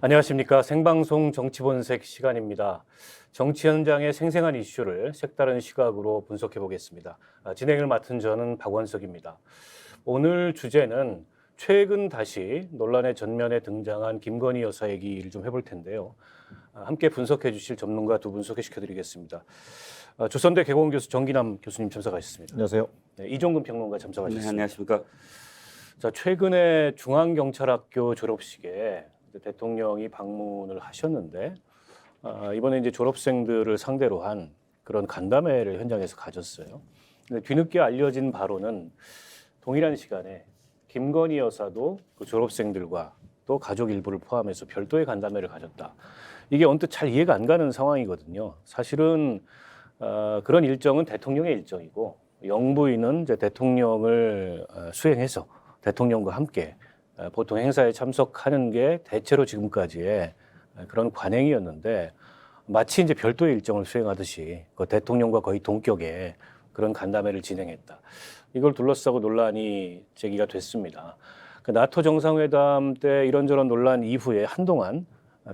안녕하십니까. 생방송 정치본색 시간입니다. 정치 현장의 생생한 이슈를 색다른 시각으로 분석해 보겠습니다. 진행을 맡은 저는 박원석입니다. 오늘 주제는 최근 다시 논란의 전면에 등장한 김건희 여사 얘기를 좀 해볼 텐데요. 함께 분석해 주실 전문가 두 분 소개시켜 드리겠습니다. 조선대 개공교수 정기남 교수님 참석하셨습니다. 안녕하세요. 네, 이종근 평론가 참석하셨습니다. 네, 안녕하십니까. 자, 최근에 중앙경찰학교 졸업식에 대통령이 방문을 하셨는데 이번에 이제 졸업생들을 상대로 한 그런 간담회를 현장에서 가졌어요. 근데 뒤늦게 알려진 바로는 동일한 시간에 김건희 여사도 그 졸업생들과 또 가족 일부를 포함해서 별도의 간담회를 가졌다. 이게 언뜻 잘 이해가 안 가는 상황이거든요. 사실은 그런 일정은 대통령의 일정이고 영부인은 이제 대통령을 수행해서 대통령과 함께 보통 행사에 참석하는 게 대체로 지금까지의 그런 관행이었는데 마치 이제 별도의 일정을 수행하듯이 그 대통령과 거의 동격의 그런 간담회를 진행했다. 이걸 둘러싸고 논란이 제기가 됐습니다. 그 나토 정상회담 때 이런저런 논란 이후에 한동안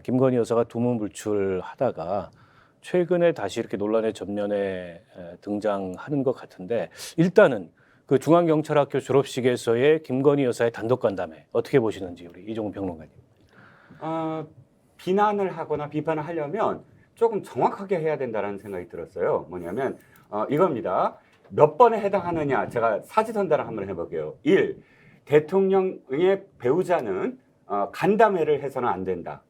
김건희 여사가 두문불출하다가 최근에 다시 이렇게 논란의 전면에 등장하는 것 같은데 일단은 그 중앙경찰학교 졸업식에서의 김건희 여사의 단독 간담회 어떻게 보시는지 우리 이종훈 평론가님. 비난을 하거나 비판을 하려면 조금 정확하게 해야 된다는 생각이 들었어요. 뭐냐면 이겁니다. 몇 번에 해당하느냐 제가 사지선다를 한번 해볼게요. 1. 대통령의 배우자는 간담회를 해서는 안 된다.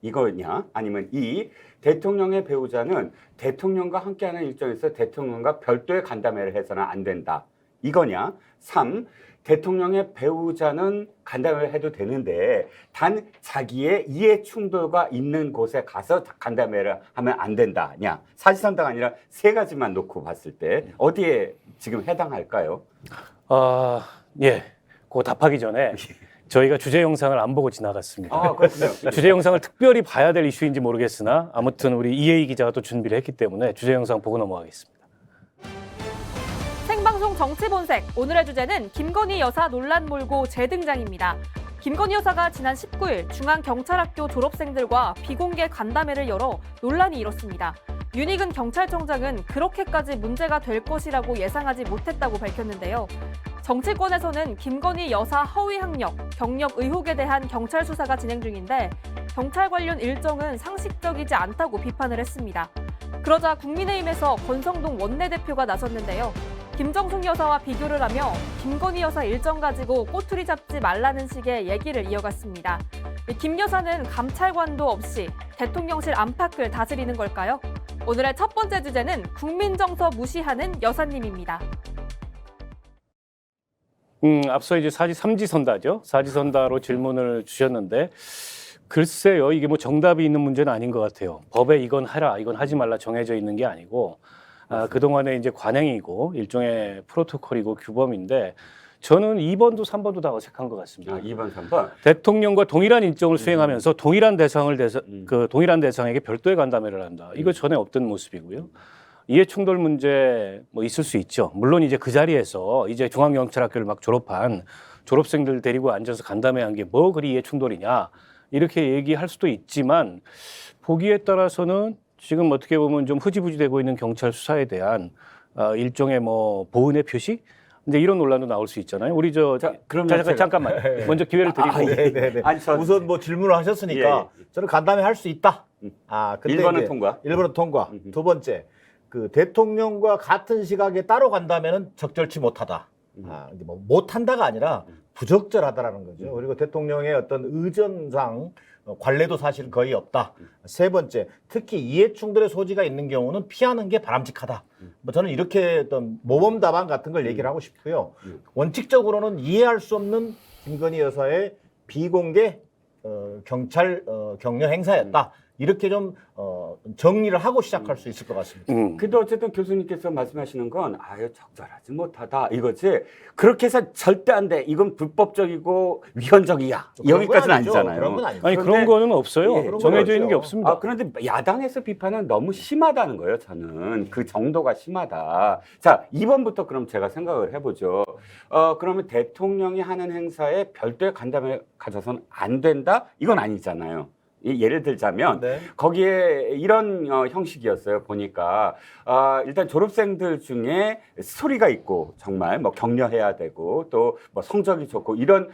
이거냐? 아니면 2. 대통령의 배우자는 대통령과 함께하는 일정에서 대통령과 별도의 간담회를 해서는 안 된다. 이거냐? 3. 대통령의 배우자는 간담회를 해도 되는데 단 자기의 이해 충돌과 있는 곳에 가서 간담회를 하면 안 된다냐? 사지선다가 아니라 세 가지만 놓고 봤을 때 어디에 지금 해당할까요? 예. 그거 답하기 전에 저희가 주제 영상을 안 보고 지나갔습니다. 그렇군요. 주제 영상을 특별히 봐야 될 이슈인지 모르겠으나 아무튼 우리 이혜희 기자가 또 준비를 했기 때문에 주제 영상 보고 넘어가겠습니다. 생방송 정치본색, 오늘의 주제는 김건희 여사 논란 몰고 재등장입니다. 김건희 여사가 지난 19일 중앙경찰학교 졸업생들과 비공개 간담회를 열어 논란이 일었습니다. 윤희근 경찰청장은 그렇게까지 문제가 될 것이라고 예상하지 못했다고 밝혔는데요. 정치권에서는 김건희 여사 허위 학력, 경력 의혹에 대한 경찰 수사가 진행 중인데 경찰 관련 일정은 상식적이지 않다고 비판을 했습니다. 그러자 국민의힘에서 권성동 원내대표가 나섰는데요. 김정숙 여사와 비교를 하며 김건희 여사 일정 가지고 꼬투리 잡지 말라는 식의 얘기를 이어갔습니다. 김 여사는 감찰관도 없이 대통령실 안팎을 다스리는 걸까요? 오늘의 첫 번째 주제는 국민 정서 무시하는 여사님입니다. 앞서 이제 삼지선다죠. 사지선다로 질문을 주셨는데 글쎄요, 이게 뭐 정답이 있는 문제는 아닌 것 같아요. 법에 이건 하라, 이건 하지 말라 정해져 있는 게 아니고 그동안에 이제 관행이고 일종의 프로토콜이고 규범인데 저는 2번도 3번도 다 어색한 것 같습니다. 2번, 3번. 대통령과 동일한 일정을 수행하면서 동일한 동일한 대상에게 별도의 간담회를 한다. 이거 전에 없던 모습이고요. 이해충돌 문제 뭐 있을 수 있죠. 물론 이제 그 자리에서 이제 중앙경찰학교를 막 졸업한 졸업생들 데리고 앉아서 간담회한 게 뭐 그리 이해충돌이냐 이렇게 얘기할 수도 있지만 보기에 따라서는 지금 어떻게 보면 좀 흐지부지되고 있는 경찰 수사에 대한 일종의 뭐 보은의 표시? 근데 이런 논란도 나올 수 있잖아요. 우리 잠깐만 먼저 기회를 드리고 네네네. 우선 뭐 질문을 하셨으니까 저는 간담회 할 수 있다. 근데 1번은 통과. 1번은 통과. 두 번째, 그 대통령과 같은 시각에 따로 간다면은 적절치 못하다. 뭐 못한다가 아니라 부적절하다라는 거죠. 그리고 대통령의 어떤 의전상 관례도 사실 거의 없다. 세 번째, 특히 이해 충돌의 소지가 있는 경우는 피하는 게 바람직하다. 뭐 저는 이렇게 어떤 모범 답안 같은 걸 얘기를 하고 싶고요. 원칙적으로는 이해할 수 없는 김건희 여사의 비공개 경찰 격려 행사였다. 이렇게 좀 정리를 하고 시작할 수 있을 것 같습니다. 근데 어쨌든 교수님께서 말씀하시는 건 적절하지 못하다 이거지. 그렇게 해서 절대 안 돼. 이건 불법적이고 위헌적이야. 여기까지는 아니잖아요. 그런 건 아니죠. 아니 그런 거는 없어요. 정해져 있는 게 없습니다. 그런데 야당에서 비판은 너무 심하다는 거예요. 저는 그 정도가 심하다. 자, 2번부터 그럼 제가 생각을 해보죠. 그러면 대통령이 하는 행사에 별도의 간담회 가져서는 안 된다? 이건 아니잖아요. 예를 들자면 네. 거기에 이런 형식이었어요. 보니까 일단 졸업생들 중에 스토리가 있고 정말 뭐 격려해야 되고 또 뭐 성적이 좋고 이런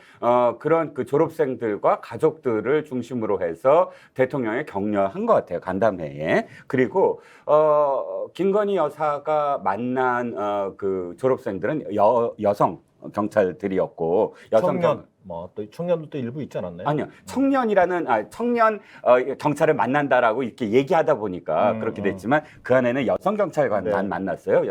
그런 그 졸업생들과 가족들을 중심으로 해서 대통령이 격려한 것 같아요. 간담회에. 그리고 김건희 여사가 만난 그 졸업생들은 여성 경찰들이었고 청년 뭐 또 청년도 일부 있지 않았나요? 아니요. 청년 경찰을 만난다라고 이렇게 얘기하다 보니까 그렇게 됐지만 그 안에는 여성 경찰관만 네. 만났어요.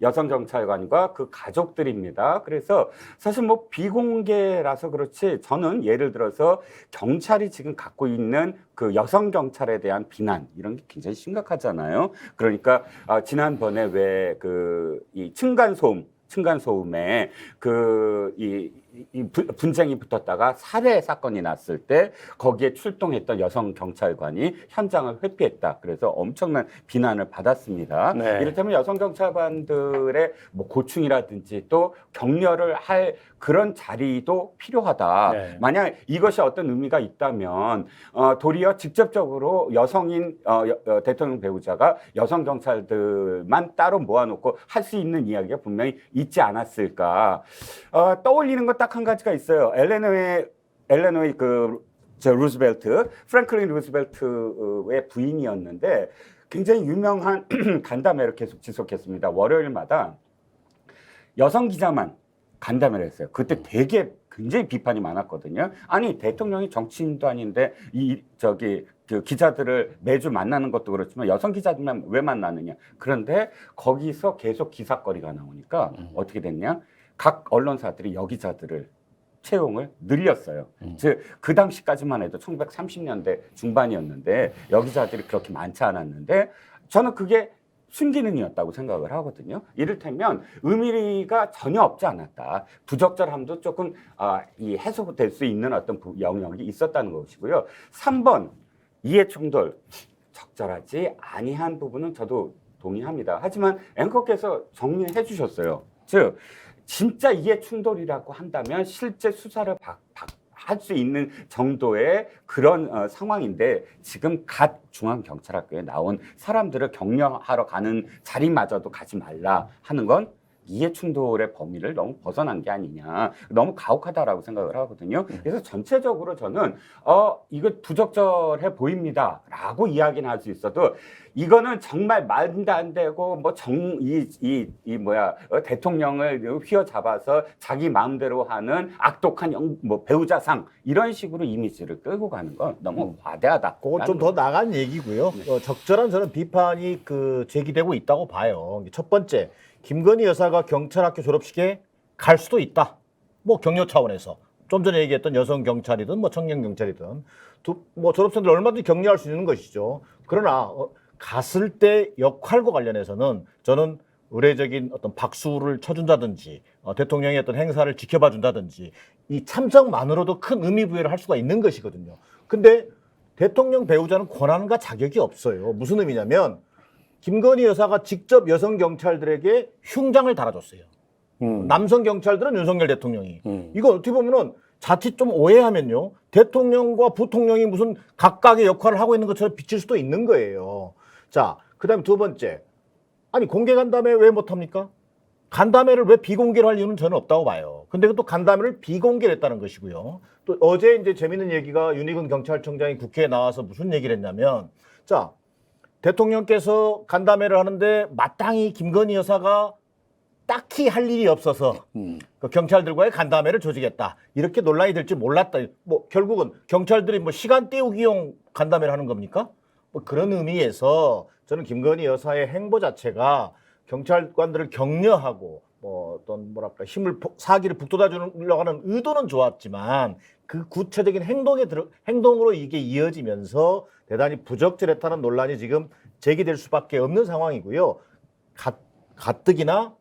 여성 경찰관과 그 가족들입니다. 그래서 사실 뭐 비공개라서 그렇지 저는 예를 들어서 경찰이 지금 갖고 있는 그 여성 경찰에 대한 비난 이런 게 굉장히 심각하잖아요. 그러니까 지난번에 왜 그 이 층간소음에 이 분쟁이 붙었다가 살해 사건이 났을 때 거기에 출동했던 여성 경찰관이 현장을 회피했다. 그래서 엄청난 비난을 받았습니다. 네. 이를테면 여성 경찰관들의 뭐 고충이라든지 또 격려를 할 그런 자리도 필요하다. 네. 만약 이것이 어떤 의미가 있다면 도리어 직접적으로 여성인 대통령 배우자가 여성 경찰들만 따로 모아놓고 할 수 있는 이야기가 분명히 있지 않았을까. 떠올리는 건 딱 한 가지가 있어요. 엘레노이 루즈벨트, 프랭클린 루즈벨트의 부인이었는데 굉장히 유명한 간담회를 계속 지속했습니다. 월요일마다 여성 기자만 간담회를 했어요. 그때 되게 굉장히 비판이 많았거든요. 아니 대통령이 정치인도 아닌데 그 기자들을 매주 만나는 것도 그렇지만 여성 기자들만 왜 만나느냐. 그런데 거기서 계속 기사거리가 나오니까 어떻게 됐냐? 각 언론사들이 여기자들을 채용을 늘렸어요. 즉 그 당시까지만 해도 1930년대 중반이었는데 여기자들이 그렇게 많지 않았는데 저는 그게 순기능이었다고 생각을 하거든요. 이를테면 의미가 전혀 없지 않았다. 부적절함도 조금 해소될 수 있는 어떤 영역이 있었다는 것이고요. 3번 이해충돌 적절하지 아니한 부분은 저도 동의합니다. 하지만 앵커께서 정리해 주셨어요. 즉 진짜 이해충돌이라고 한다면 실제 수사를 할 수 있는 정도의 그런 상황인데 지금 갓 중앙경찰학교에 나온 사람들을 격려하러 가는 자리마저도 가지 말라 하는 건 이해충돌의 범위를 너무 벗어난 게 아니냐. 너무 가혹하다라고 생각을 하거든요. 그래서 전체적으로 저는 이거 부적절해 보입니다 라고 이야기는 할 수 있어도 이거는 정말 말도 안 되고 뭐 대통령을 휘어잡아서 자기 마음대로 하는 악독한 배우자상 이런 식으로 이미지를 끌고 가는 건 너무 과대하다. 그건 좀 더 나간 얘기고요. 적절한 저는 비판이 제기되고 있다고 봐요. 첫 번째, 김건희 여사가 경찰학교 졸업식에 갈 수도 있다. 뭐 격려 차원에서. 좀 전에 얘기했던 여성 경찰이든 뭐 청년 경찰이든 졸업생들 얼마든지 격려할 수 있는 것이죠. 그러나 갔을 때 역할과 관련해서는 저는 의례적인 어떤 박수를 쳐준다든지 대통령의 어떤 행사를 지켜봐 준다든지 이 참석만으로도 큰 의미 부여를 할 수가 있는 것이거든요. 근데 대통령 배우자는 권한과 자격이 없어요. 무슨 의미냐면 김건희 여사가 직접 여성 경찰들에게 흉장을 달아줬어요. 남성 경찰들은 윤석열 대통령이. 이거 어떻게 보면은 자칫 좀 오해하면요. 대통령과 부통령이 무슨 각각의 역할을 하고 있는 것처럼 비칠 수도 있는 거예요. 자, 그 다음에 두 번째. 아니, 공개 간담회 왜 못합니까? 간담회를 왜 비공개로 할 이유는 저는 없다고 봐요. 근데 또 간담회를 비공개로 했다는 것이고요. 또 어제 이제 재밌는 얘기가 윤희근 경찰청장이 국회에 나와서 무슨 얘기를 했냐면, 자, 대통령께서 간담회를 하는데 마땅히 김건희 여사가 딱히 할 일이 없어서 그 경찰들과의 간담회를 조직했다. 이렇게 논란이 될 줄 몰랐다. 뭐 결국은 경찰들이 뭐 시간 때우기용 간담회를 하는 겁니까? 뭐 그런 의미에서 저는 김건희 여사의 행보 자체가 경찰관들을 격려하고 뭐 어떤 뭐랄까 사기를 북돋아 주려고 하는 의도는 좋았지만 그 구체적인 행동으로 이게 이어지면서 대단히 부적절했다는 논란이 지금 제기될 수밖에 없는 상황이고요. 가뜩이나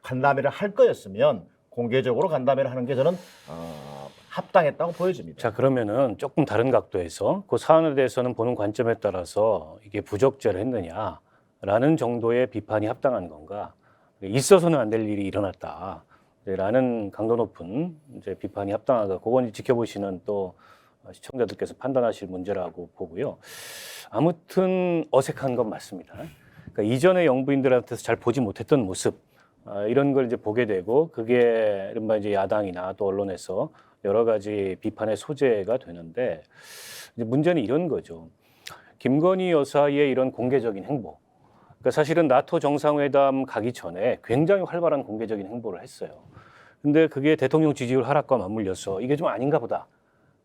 간담회를 할 거였으면 공개적으로 간담회를 하는 게 저는 합당했다고 보여집니다. 자, 그러면은 조금 다른 각도에서 그 사안에 대해서는 보는 관점에 따라서 이게 부적절했느냐라는 정도의 비판이 합당한 건가? 있어서는 안 될 일이 일어났다라는 강도 높은 이제 비판이 합당하다. 그건 지켜보시는 또 시청자들께서 판단하실 문제라고 보고요. 아무튼 어색한 건 맞습니다. 그러니까 이전에 영부인들한테서 잘 보지 못했던 모습 이런 걸 이제 보게 되고 그게 이른바 이제 야당이나 또 언론에서 여러 가지 비판의 소재가 되는데 이제 문제는 이런 거죠. 김건희 여사의 이런 공개적인 행보. 그러니까 사실은 나토 정상회담 가기 전에 굉장히 활발한 공개적인 행보를 했어요. 근데 그게 대통령 지지율 하락과 맞물려서 이게 좀 아닌가 보다.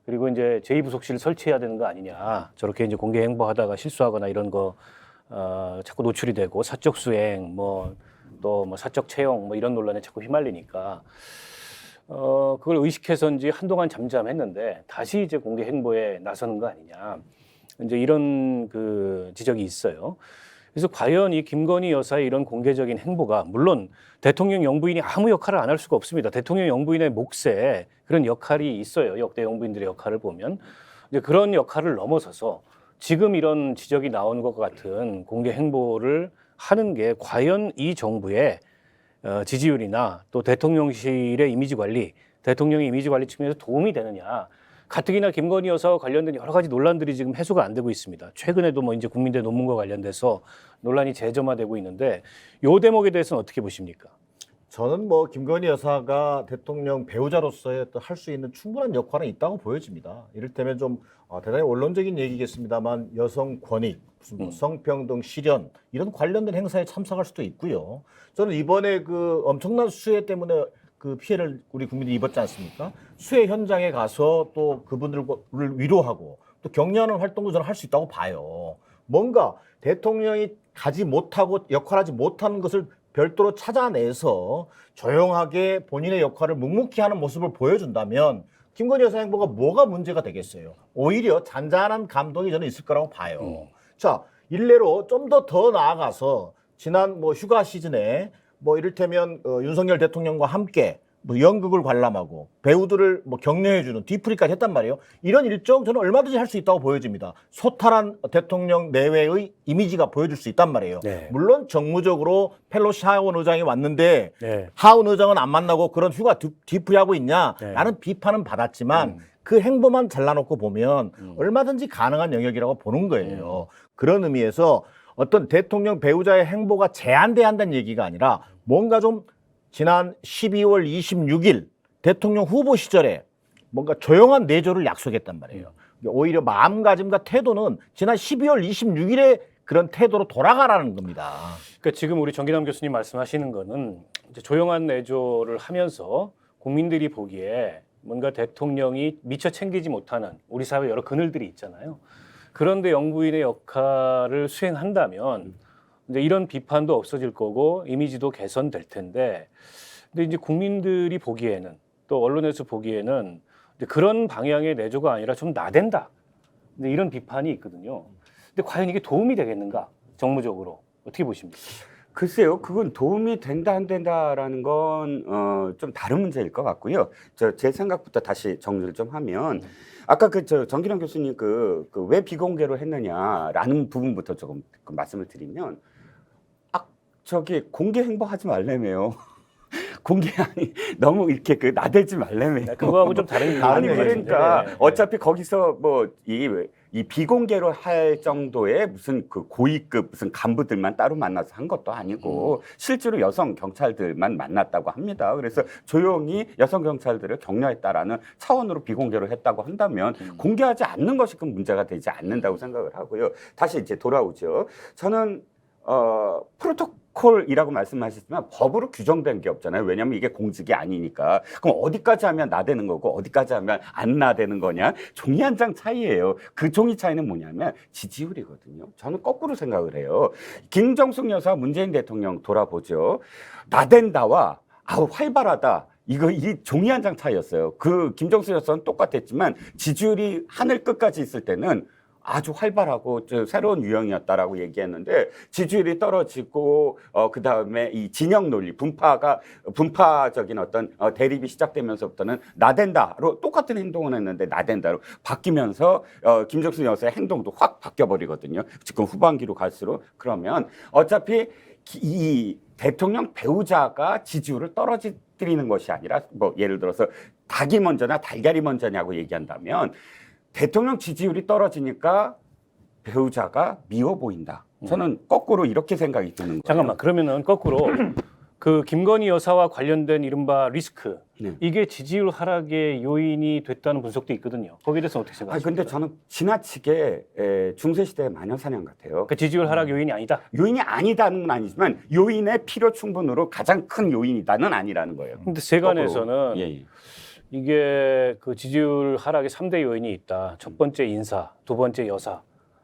그리고 이제 제2부속실을 설치해야 되는 거 아니냐. 저렇게 이제 공개 행보하다가 실수하거나 이런 거 자꾸 노출이 되고 사적 수행 또 사적 채용 이런 논란에 자꾸 휘말리니까 그걸 의식해서인지 한동안 잠잠했는데 다시 이제 공개 행보에 나서는 거 아니냐. 이제 이런 그 지적이 있어요. 그래서 과연 이 김건희 여사의 이런 공개적인 행보가 물론 대통령 영부인이 아무 역할을 안 할 수가 없습니다. 대통령 영부인의 몫에 그런 역할이 있어요. 역대 영부인들의 역할을 보면 이제 그런 역할을 넘어서서 지금 이런 지적이 나온 것 같은 공개 행보를 하는 게 과연 이 정부의 지지율이나 또 대통령실의 이미지 관리, 대통령의 이미지 관리 측면에서 도움이 되느냐. 가뜩이나 김건희 여사와 관련된 여러 가지 논란들이 지금 해소가 안 되고 있습니다. 최근에도 이제 국민대 논문과 관련돼서 논란이 재점화되고 있는데 이 대목에 대해서는 어떻게 보십니까? 저는 김건희 여사가 대통령 배우자로서의 할 수 있는 충분한 역할은 있다고 보여집니다. 이를테면 좀 대단히 원론적인 얘기겠습니다만 여성 권익, 무슨 성평등 실현 이런 관련된 행사에 참석할 수도 있고요. 저는 이번에 그 엄청난 수해 때문에 그 피해를 우리 국민이 입었지 않습니까? 수해 현장에 가서 또 그분들을 위로하고 또 격려하는 활동도 저는 할 수 있다고 봐요. 뭔가 대통령이 가지 못하고 역할하지 못하는 것을 별도로 찾아내서 조용하게 본인의 역할을 묵묵히 하는 모습을 보여준다면 김건희 여사 행보가 뭐가 문제가 되겠어요? 오히려 잔잔한 감동이 저는 있을 거라고 봐요. 자, 일례로 좀 더 나아가서 지난 휴가 시즌에 이를테면 윤석열 대통령과 함께 연극을 관람하고 배우들을 격려해주는 뒤풀이까지 했단 말이에요. 이런 일정 저는 얼마든지 할 수 있다고 보여집니다. 소탈한 대통령 내외의 이미지가 보여줄 수 있단 말이에요. 네. 물론 정무적으로 펠로시 하원 의장이 왔는데 네. 하원 의장은 안 만나고 그런 휴가 뒤풀이하고 있냐라는 비판은 받았지만 그 행보만 잘라놓고 보면 얼마든지 가능한 영역이라고 보는 거예요. 그런 의미에서 어떤 대통령 배우자의 행보가 제한돼야 한다는 얘기가 아니라 뭔가 좀 지난 12월 26일 대통령 후보 시절에 뭔가 조용한 내조를 약속했단 말이에요. 오히려 마음가짐과 태도는 지난 12월 26일에 그런 태도로 돌아가라는 겁니다. 그러니까 지금 우리 정기남 교수님 말씀하시는 거는 이제 조용한 내조를 하면서 국민들이 보기에 뭔가 대통령이 미처 챙기지 못하는 우리 사회 여러 그늘들이 있잖아요. 그런데 영부인의 역할을 수행한다면 이제 이런 비판도 없어질 거고 이미지도 개선될 텐데, 근데 이제 국민들이 보기에는 또 언론에서 보기에는 이제 그런 방향의 내조가 아니라 좀 나댄다. 근데 이런 비판이 있거든요. 근데 과연 이게 도움이 되겠는가? 정무적으로 어떻게 보십니까? 글쎄요, 그건 도움이 된다 안 된다라는 건 좀 다른 문제일 것 같고요. 제 생각부터 다시 정리를 좀 하면 아까 정기남 교수님 왜 비공개로 했느냐라는 부분부터 조금 말씀을 드리면 공개 행보하지 말래매요. 공개 아니 너무 이렇게 나대지 말래매요. 그거하고 좀 다른 아니 얘기인데. 그러니까 네. 어차피 거기서 이 비공개로 할 정도의 무슨 고위급 무슨 간부들만 따로 만나서 한 것도 아니고 실제로 여성 경찰들만 만났다고 합니다. 그래서 조용히 여성 경찰들을 격려했다라는 차원으로 비공개로 했다고 한다면 공개하지 않는 것이 큰 문제가 되지 않는다고 생각을 하고요. 다시 이제 돌아오죠. 저는 프로토콜이라고 말씀하셨지만 법으로 규정된 게 없잖아요. 왜냐하면 이게 공직이 아니니까. 그럼 어디까지 하면 나대는 거고 어디까지 하면 안 나대는 거냐? 종이 한 장 차이예요. 그 종이 차이는 뭐냐면 지지율이거든요. 저는 거꾸로 생각을 해요. 김정숙 여사 문재인 대통령 돌아보죠. 나댄다와 활발하다. 이 종이 한 장 차이였어요. 김정숙 여사는 똑같았지만 지지율이 하늘 끝까지 있을 때는 아주 활발하고 새로운 유형이었다라고 얘기했는데 지지율이 떨어지고 그다음에 이 진영 논리 분파적인 어떤 대립이 시작되면서부터는 나댄다로 똑같은 행동을 했는데 나댄다로 바뀌면서 김정숙 여사의 행동도 확 바뀌어 버리거든요. 지금 후반기로 갈수록. 그러면 어차피 이 대통령 배우자가 지지율을 떨어뜨리는 것이 아니라 예를 들어서 닭이 먼저나 달걀이 먼저냐고 얘기한다면 대통령 지지율이 떨어지니까 배우자가 미워 보인다. 저는 거꾸로 이렇게 생각이 드는 거예요. 잠깐만, 그러면은 거꾸로 그 김건희 여사와 관련된 이른바 리스크, 네. 이게 지지율 하락의 요인이 됐다는 분석도 있거든요. 거기에 대해서 어떻게 생각하십니까? 근데 저는 지나치게 중세시대의 마녀사냥 같아요. 그 지지율 하락 요인이 아니다. 요인이 아니다는 건 아니지만 요인의 필요 충분으로 가장 큰 요인이다는 아니라는 거예요. 근데 세간에서는 예, 예. 이게 그 지지율 하락의 3대 요인이 있다. 첫 번째 인사, 두 번째 여사,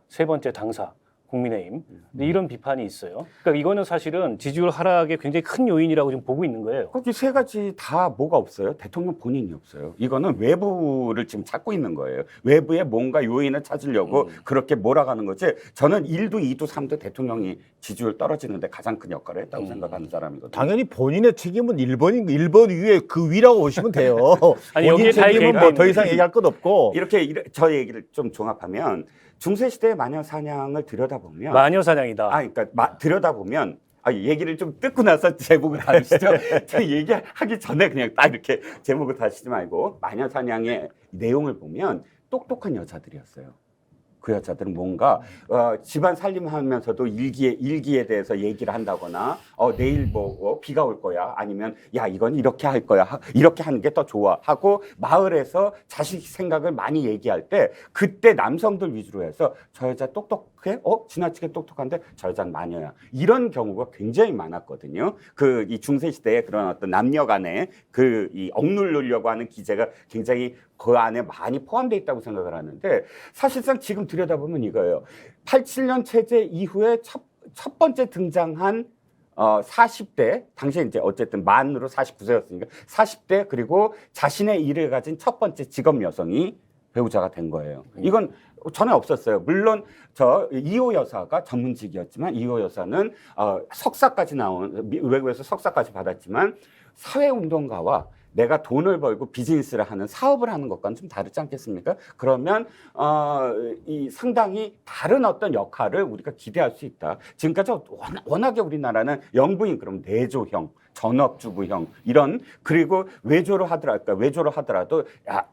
세 번째 당사, 국민의힘. 근데 이런 비판이 있어요. 그러니까 이거는 사실은 지지율 하락의 굉장히 큰 요인이라고 지금 보고 있는 거예요. 거기 세 가지 다 뭐가 없어요? 대통령 본인이 없어요. 이거는 외부를 지금 찾고 있는 거예요. 외부에 뭔가 요인을 찾으려고 그렇게 몰아가는 거지. 저는 1도, 2도, 3도 대통령이 지지율 떨어지는데 가장 큰 역할을 했다고 생각하는 사람이거든요. 당연히 본인의 책임은 1번 위에 그 위라고 보시면 돼요. 아니, 본인 여기에 다 책임은 얘기가 뭐 더 있는데. 이상 얘기할 것 없고. 저 얘기를 좀 종합하면 중세시대의 마녀 사냥을 들여다보면 마녀 사냥이다. 그러니까 들여다보면 얘기를 좀 듣고 나서 제목을 다루시죠. 제가 얘기하기 전에 그냥 딱 이렇게 제목을 다시지 말고 마녀 사냥의 내용을 보면 똑똑한 여자들이었어요. 그 여자들은 뭔가 집안 살림하면서도 일기에 대해서 얘기를 한다거나 내일 비가 올 거야 아니면 야 이건 이렇게 할 거야 이렇게 하는 게 더 좋아 하고 마을에서 자식 생각을 많이 얘기할 때 그때 남성들 위주로 해서 저 여자 똑똑해? 지나치게 똑똑한데 저 여자는 마녀야 이런 경우가 굉장히 많았거든요. 이 중세 시대에 그런 어떤 남녀 간의 이 억누르려고 하는 기제가 굉장히 그 안에 많이 포함되어 있다고 생각을 하는데 사실상 지금 들여다보면 이거예요. 87년 체제 이후에 첫 번째 등장한 40대 당시에 이제 어쨌든 만으로 49세였으니까 40대 그리고 자신의 일을 가진 첫 번째 직업 여성이 배우자가 된 거예요. 이건 전에 없었어요. 물론 이호 여사가 전문직이었지만 이호 여사는 석사까지 외국에서 석사까지 받았지만 사회운동가와 내가 돈을 벌고 비즈니스를 하는 사업을 하는 것과는 좀 다르지 않겠습니까? 그러면 이 상당히 다른 어떤 역할을 우리가 기대할 수 있다. 지금까지 워낙에 우리나라는 영부인 그럼 내조형, 전업주부형 이런 그리고 외조를 하더라도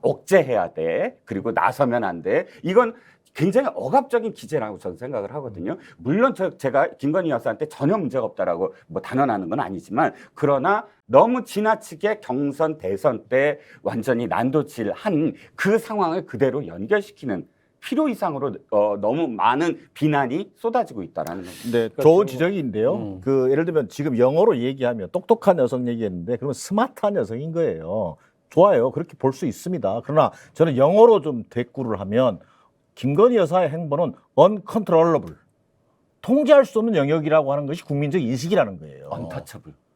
억제해야 돼. 그리고 나서면 안 돼. 이건 굉장히 억압적인 기제라고 저는 생각을 하거든요. 물론 제가 김건희 여사한테 전혀 문제가 없다라고 단언하는 건 아니지만 그러나 너무 지나치게 경선 대선 때 완전히 난도질한 그 상황을 그대로 연결시키는 필요 이상으로 너무 많은 비난이 쏟아지고 있다라는 겁니다. 네, 좋은 지적인데요. 예를 들면 지금 영어로 얘기하면 똑똑한 여성 얘기했는데 그러면 스마트한 여성인 거예요. 좋아요. 그렇게 볼 수 있습니다. 그러나 저는 영어로 좀 대꾸를 하면 김건희 여사의 행보는 uncontrollable, 통제할 수 없는 영역이라고 하는 것이 국민적 인식이라는 거예요.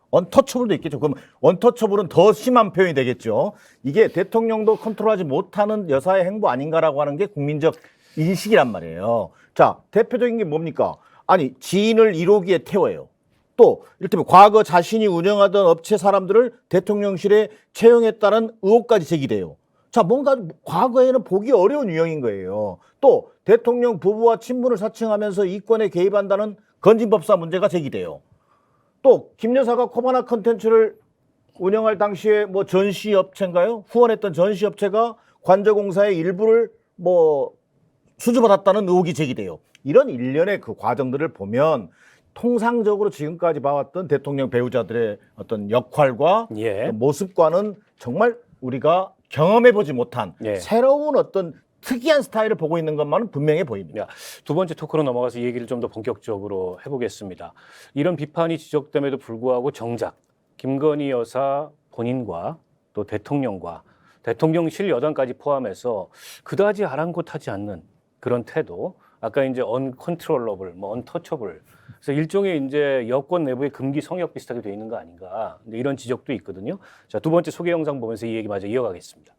언터처블도 있겠죠. 그럼 언터처블은 더 심한 표현이 되겠죠. 이게 대통령도 컨트롤하지 못하는 여사의 행보 아닌가라고 하는 게 국민적 인식이란 말이에요. 자, 대표적인 게 뭡니까? 아니, 지인을 1호기에 태워요. 또 이를테면 과거 자신이 운영하던 업체 사람들을 대통령실에 채용했다는 의혹까지 제기돼요. 자, 뭔가 과거에는 보기 어려운 유형인 거예요. 또 대통령 부부와 친분을 사칭하면서 이권에 개입한다는 건진법사 문제가 제기돼요. 또 김 여사가 코바나 컨텐츠를 운영할 당시에 전시업체인가요? 후원했던 전시업체가 관저공사의 일부를 수주받았다는 의혹이 제기돼요. 이런 일련의 그 과정들을 보면 통상적으로 지금까지 봐왔던 대통령 배우자들의 어떤 역할과 모습과는 정말 우리가 경험해보지 못한 새로운 어떤 특이한 스타일을 보고 있는 것만은 분명해 보입니다. 두 번째 토크로 넘어가서 얘기를 좀 더 본격적으로 해보겠습니다. 이런 비판이 지적됨에도 불구하고 정작 김건희 여사 본인과 또 대통령과 대통령실 여당까지 포함해서 그다지 아랑곳하지 않는 그런 태도, 아까 이제 uncontrollable, untouchable, 그래서 일종의 이제 여권 내부의 금기 성역 비슷하게 돼 있는 거 아닌가, 이런 지적도 있거든요. 자, 두 번째 소개 영상 보면서 이 얘기 마저 이어가겠습니다.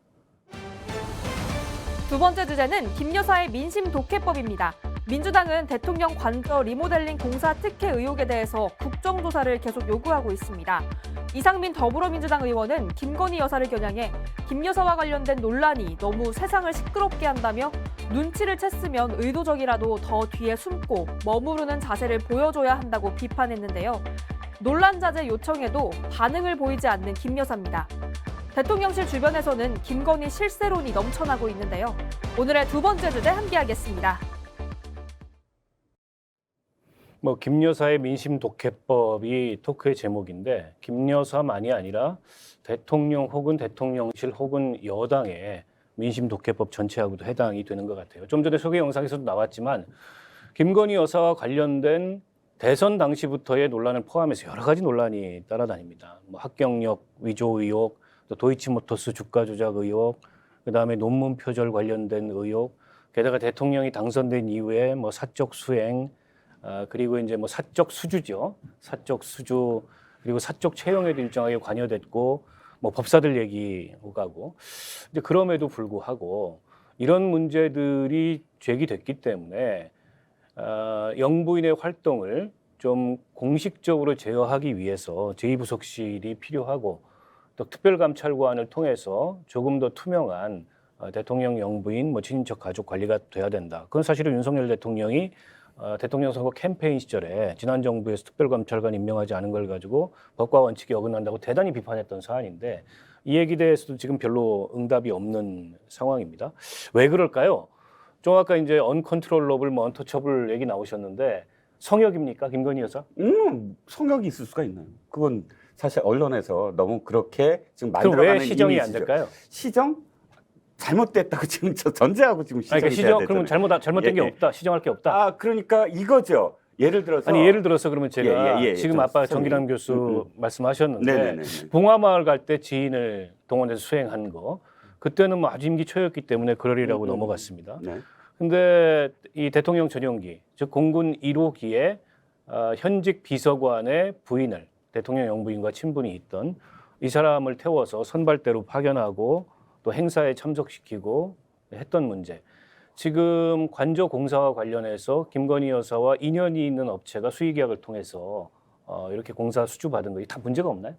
두 번째 주제는 김 여사의 민심 독해법입니다. 민주당은 대통령 관저 리모델링 공사 특혜 의혹에 대해서 국정조사를 계속 요구하고 있습니다. 이상민 더불어민주당 의원은 김건희 여사를 겨냥해 김 여사와 관련된 논란이 너무 세상을 시끄럽게 한다며 눈치를 챘으면 의도적이라도 더 뒤에 숨고 머무르는 자세를 보여줘야 한다고 비판했는데요. 논란 자제 요청에도 반응을 보이지 않는 김 여사입니다. 대통령실 주변에서는 김건희 실세론이 넘쳐나고 있는데요. 오늘의 두 번째 주제 함께하겠습니다. 뭐 김 여사의 민심 독해법이 토크의 제목인데 김 여사만이 아니라 대통령 혹은 대통령실 혹은 여당의 민심 독해법 전체하고도 해당이 되는 것 같아요. 좀 전에 소개 영상에서도 나왔지만 김건희 여사와 관련된 대선 당시부터의 논란을 포함해서 여러 가지 논란이 따라다닙니다. 뭐 합격력 위조 의혹, 또 도이치모터스 주가 조작 의혹, 그다음에 논문 표절 관련된 의혹, 게다가 대통령이 당선된 이후에 뭐 사적 수행, 그리고 이제 뭐 사적 수주죠. 사적 수주, 그리고 사적 채용에도 일정하게 관여됐고, 뭐 법사들 얘기 오가고. 이제 그럼에도 불구하고 이런 문제들이 제기됐기 때문에 영부인의 활동을 좀 공식적으로 제어하기 위해서 제2부속실이 필요하고 또 특별감찰관을 통해서 조금 더 투명한 대통령 영부인, 뭐 친인척 가족 관리가 돼야 된다. 그건 사실은 윤석열 대통령이 대통령 선거 캠페인 시절에 지난 정부에서 특별감찰관 임명하지 않은 걸 가지고 법과 원칙에 어긋난다고 대단히 비판했던 사안인데 이 얘기에 대해서도 지금 별로 응답이 없는 상황입니다. 왜 그럴까요? 좀 아까 이제 언컨트롤러블, 뭐 언터처블 얘기 나오셨는데 성역입니까, 김건희 여사? 성역이 있을 수가 있나요? 그건 사실 언론에서 너무 그렇게 지금 그럼 만들어가는 왜 시정이 안 이미지죠. 될까요? 시정? 잘못됐다고 지금 저 전제하고 지금 아니, 그러니까 시정이 돼야 시정 그러면 되잖아요. 잘못된 게 예, 예. 없다, 시정할 게 없다. 아, 그러니까 이거죠. 예를 들어서 아니 예를 들어서 그러면 제가 예, 지금 좀 아빠 설명해. 정기남 교수 말씀하셨는데 네네네. 봉화마을 갈 때 지인을 동원해서 수행한 거 그때는 뭐 아주 임기초였기 때문에 그러리라고 넘어갔습니다. 네. 근데 이 대통령 전용기 즉 공군 1호기에 현직 비서관의 부인을 대통령 영부인과 친분이 있던 이 사람을 태워서 선발대로 파견하고 또 행사에 참석시키고 했던 문제. 지금 관저 공사와 관련해서 김건희 여사와 인연이 있는 업체가 수의계약을 통해서 이렇게 공사 수주 받은 거 다 문제가 없나요?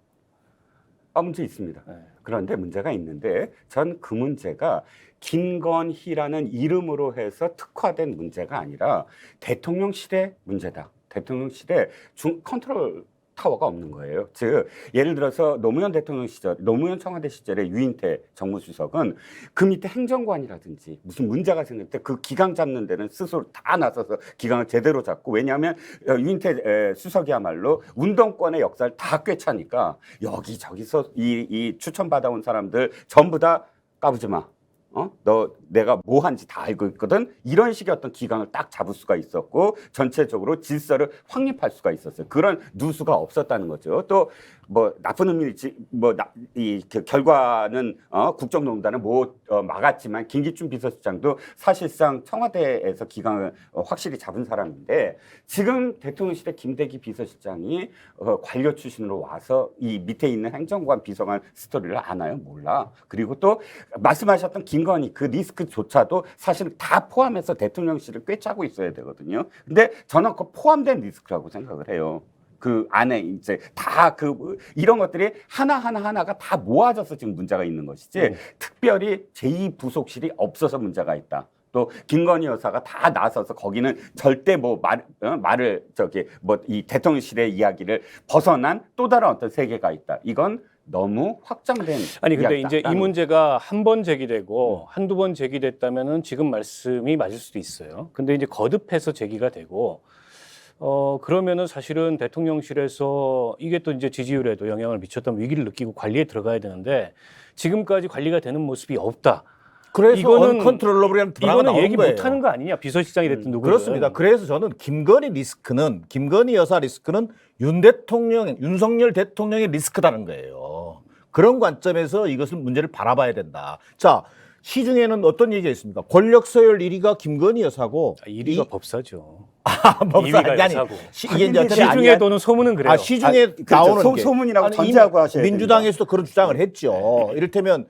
문제 있습니다. 네. 그런데 문제가 있는데 전 그 문제가 김건희라는 이름으로 해서 특화된 문제가 아니라 대통령실의 문제다. 대통령실에 컨트롤 타워가 없는 거예요. 즉 예를 들어서 노무현 대통령 시절, 노무현 청와대 시절에 유인태 정무수석은 그 밑에 행정관이라든지 무슨 문제가 생길 때 그 기강 잡는 데는 스스로 다 나서서 기강을 제대로 잡고 왜냐하면 유인태 수석이야말로 운동권의 역사를 다 꿰차니까 여기저기서 이 추천받아온 사람들 전부 다 까부지 마. 너 내가 뭐 한지 다 알고 있거든. 이런 식의 어떤 기강을 딱 잡을 수가 있었고 전체적으로 질서를 확립할 수가 있었어요. 그런 누수가 없었다는 거죠. 또 뭐 나쁜 의미일지 이 결과는 국정농단을 못 막았지만 김기춘 비서실장도 사실상 청와대에서 기강을 확실히 잡은 사람인데 지금 대통령실에 김대기 비서실장이 관료 출신으로 와서 이 밑에 있는 행정관 비서관 스토리를 아나요? 몰라. 그리고 또 말씀하셨던 김건희 그 리스크조차도 사실 다 포함해서 대통령실을 꿰차고 있어야 되거든요. 근데 저는 그 포함된 리스크라고 생각을 해요. 그 안에 이제 다 이런 것들이 하나가 다 모아져서 지금 문제가 있는 것이지 특별히 제2부속실이 없어서 문제가 있다. 또 김건희 여사가 다 나서서 거기는 절대 말을 이 대통령실의 이야기를 벗어난 또 다른 어떤 세계가 있다. 이건 너무 확장된 아니 근데 이야기다. 이제 이 문제가 한 번 제기되고 한두 번 제기됐다면은 지금 말씀이 맞을 수도 있어요. 근데 이제 거듭해서 제기가 되고 그러면은 사실은 대통령실에서 이게 또 이제 지지율에도 영향을 미쳤던 위기를 느끼고 관리에 들어가야 되는데 지금까지 관리가 되는 모습이 없다. 그래서 언컨트롤러블이라는 드라마가 이거는 나온 얘기 거예요. 못하는 거 아니냐? 비서실장이 됐든 누구든. 그렇습니다. 그래서 저는 김건희 여사 리스크는 윤석열 대통령의 리스크다는 거예요. 그런 관점에서 이것을 문제를 바라봐야 된다. 자, 시중에는 어떤 얘기가 있습니까? 권력 서열 1위가 김건희 여사고 1위가 법사죠. 법사 2위가 아니 여사고. 이게 이제 어차피 시중에 도는 소문은 그래요. 시중에 그렇죠. 나오는 게 소문이라고 아니, 전제하고 하셔야 됩니다. 민주당에서도 그런 주장을 했죠. 이를테면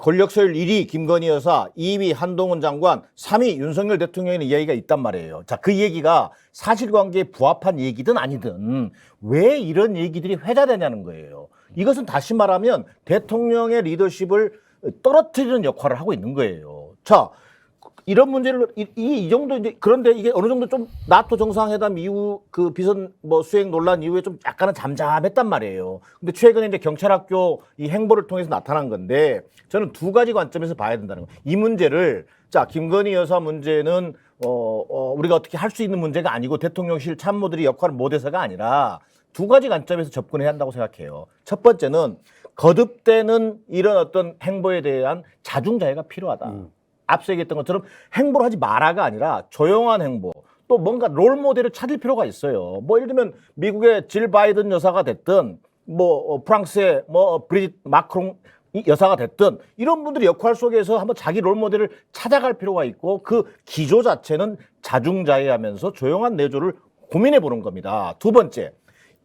권력 서열 1위 김건희 여사, 2위 한동훈 장관, 3위 윤석열 대통령의 이야기가 있단 말이에요. 자, 그 얘기가 사실관계에 부합한 얘기든 아니든 왜 이런 얘기들이 회자되냐는 거예요. 이것은 다시 말하면 대통령의 리더십을 떨어뜨리는 역할을 하고 있는 거예요. 자, 이런 문제를 이 정도 이제 그런데 이게 어느 정도 좀 나토 정상회담 이후 그 비선 뭐 수행 논란 이후에 좀 약간은 잠잠했단 말이에요. 근데 최근에 이제 경찰학교 이 행보를 통해서 나타난 건데 저는 두 가지 관점에서 봐야 된다는 거예요. 이 문제를 자 김건희 여사 문제는 우리가 어떻게 할 수 있는 문제가 아니고 대통령실 참모들이 역할을 못해서가 아니라 두 가지 관점에서 접근해야 한다고 생각해요. 첫 번째는 거듭되는 이런 어떤 행보에 대한 자중자애가 필요하다. 앞서 얘기했던 것처럼 행보를 하지 마라가 아니라 조용한 행보, 또 뭔가 롤 모델을 찾을 필요가 있어요. 뭐 예를 들면 미국의 질 바이든 여사가 됐든 뭐 프랑스의 뭐 브리짓 마크롱 여사가 됐든 이런 분들의 역할 속에서 한번 자기 롤 모델을 찾아갈 필요가 있고 그 기조 자체는 자중자애하면서 조용한 내조를 고민해 보는 겁니다. 두 번째,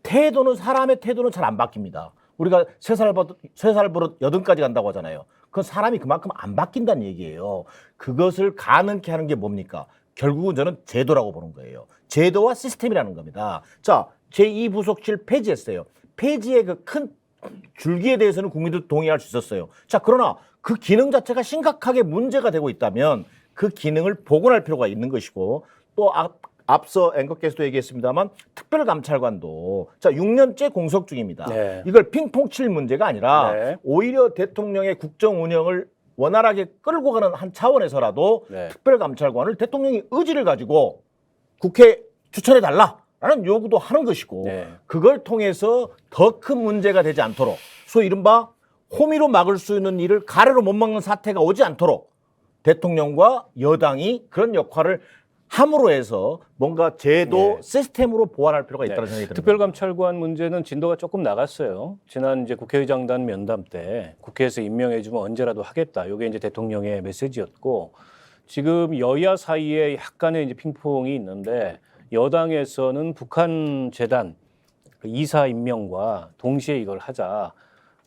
태도는 사람의 태도는 잘 안 바뀝니다. 우리가 세 살 버릇 80까지 간다고 하잖아요. 그건 사람이 그만큼 안 바뀐다는 얘기예요. 그것을 가능케 하는 게 뭡니까? 결국은 저는 제도라고 보는 거예요. 제도와 시스템이라는 겁니다. 자, 제2부속실 폐지했어요. 폐지의 그 큰 줄기에 대해서는 국민들 동의할 수 있었어요. 자, 그러나 그 기능 자체가 심각하게 문제가 되고 있다면 그 기능을 복원할 필요가 있는 것이고 또 앞서 앵커께서도 얘기했습니다만 특별감찰관도 자 6년째 공석 중입니다. 네. 이걸 핑퐁 칠 문제가 아니라 네. 오히려 대통령의 국정 운영을 원활하게 끌고 가는 한 차원에서라도 네. 특별감찰관을 대통령이 의지를 가지고 국회에 추천해달라라는 요구도 하는 것이고 네. 그걸 통해서 더 큰 문제가 되지 않도록 소위 이른바 호미로 막을 수 있는 일을 가래로 못 막는 사태가 오지 않도록 대통령과 여당이 그런 역할을 함으로 해서 뭔가 제도 네. 시스템으로 보완할 필요가 네. 있다는 생각이 듭니다. 특별감찰관 문제는 진도가 조금 나갔어요. 지난 이제 국회의장단 면담 때 국회에서 임명해주면 언제라도 하겠다. 이게 이제 대통령의 메시지였고 지금 여야 사이에 약간의 이제 핑퐁이 있는데 여당에서는 북한 재단 이사 임명과 동시에 이걸 하자.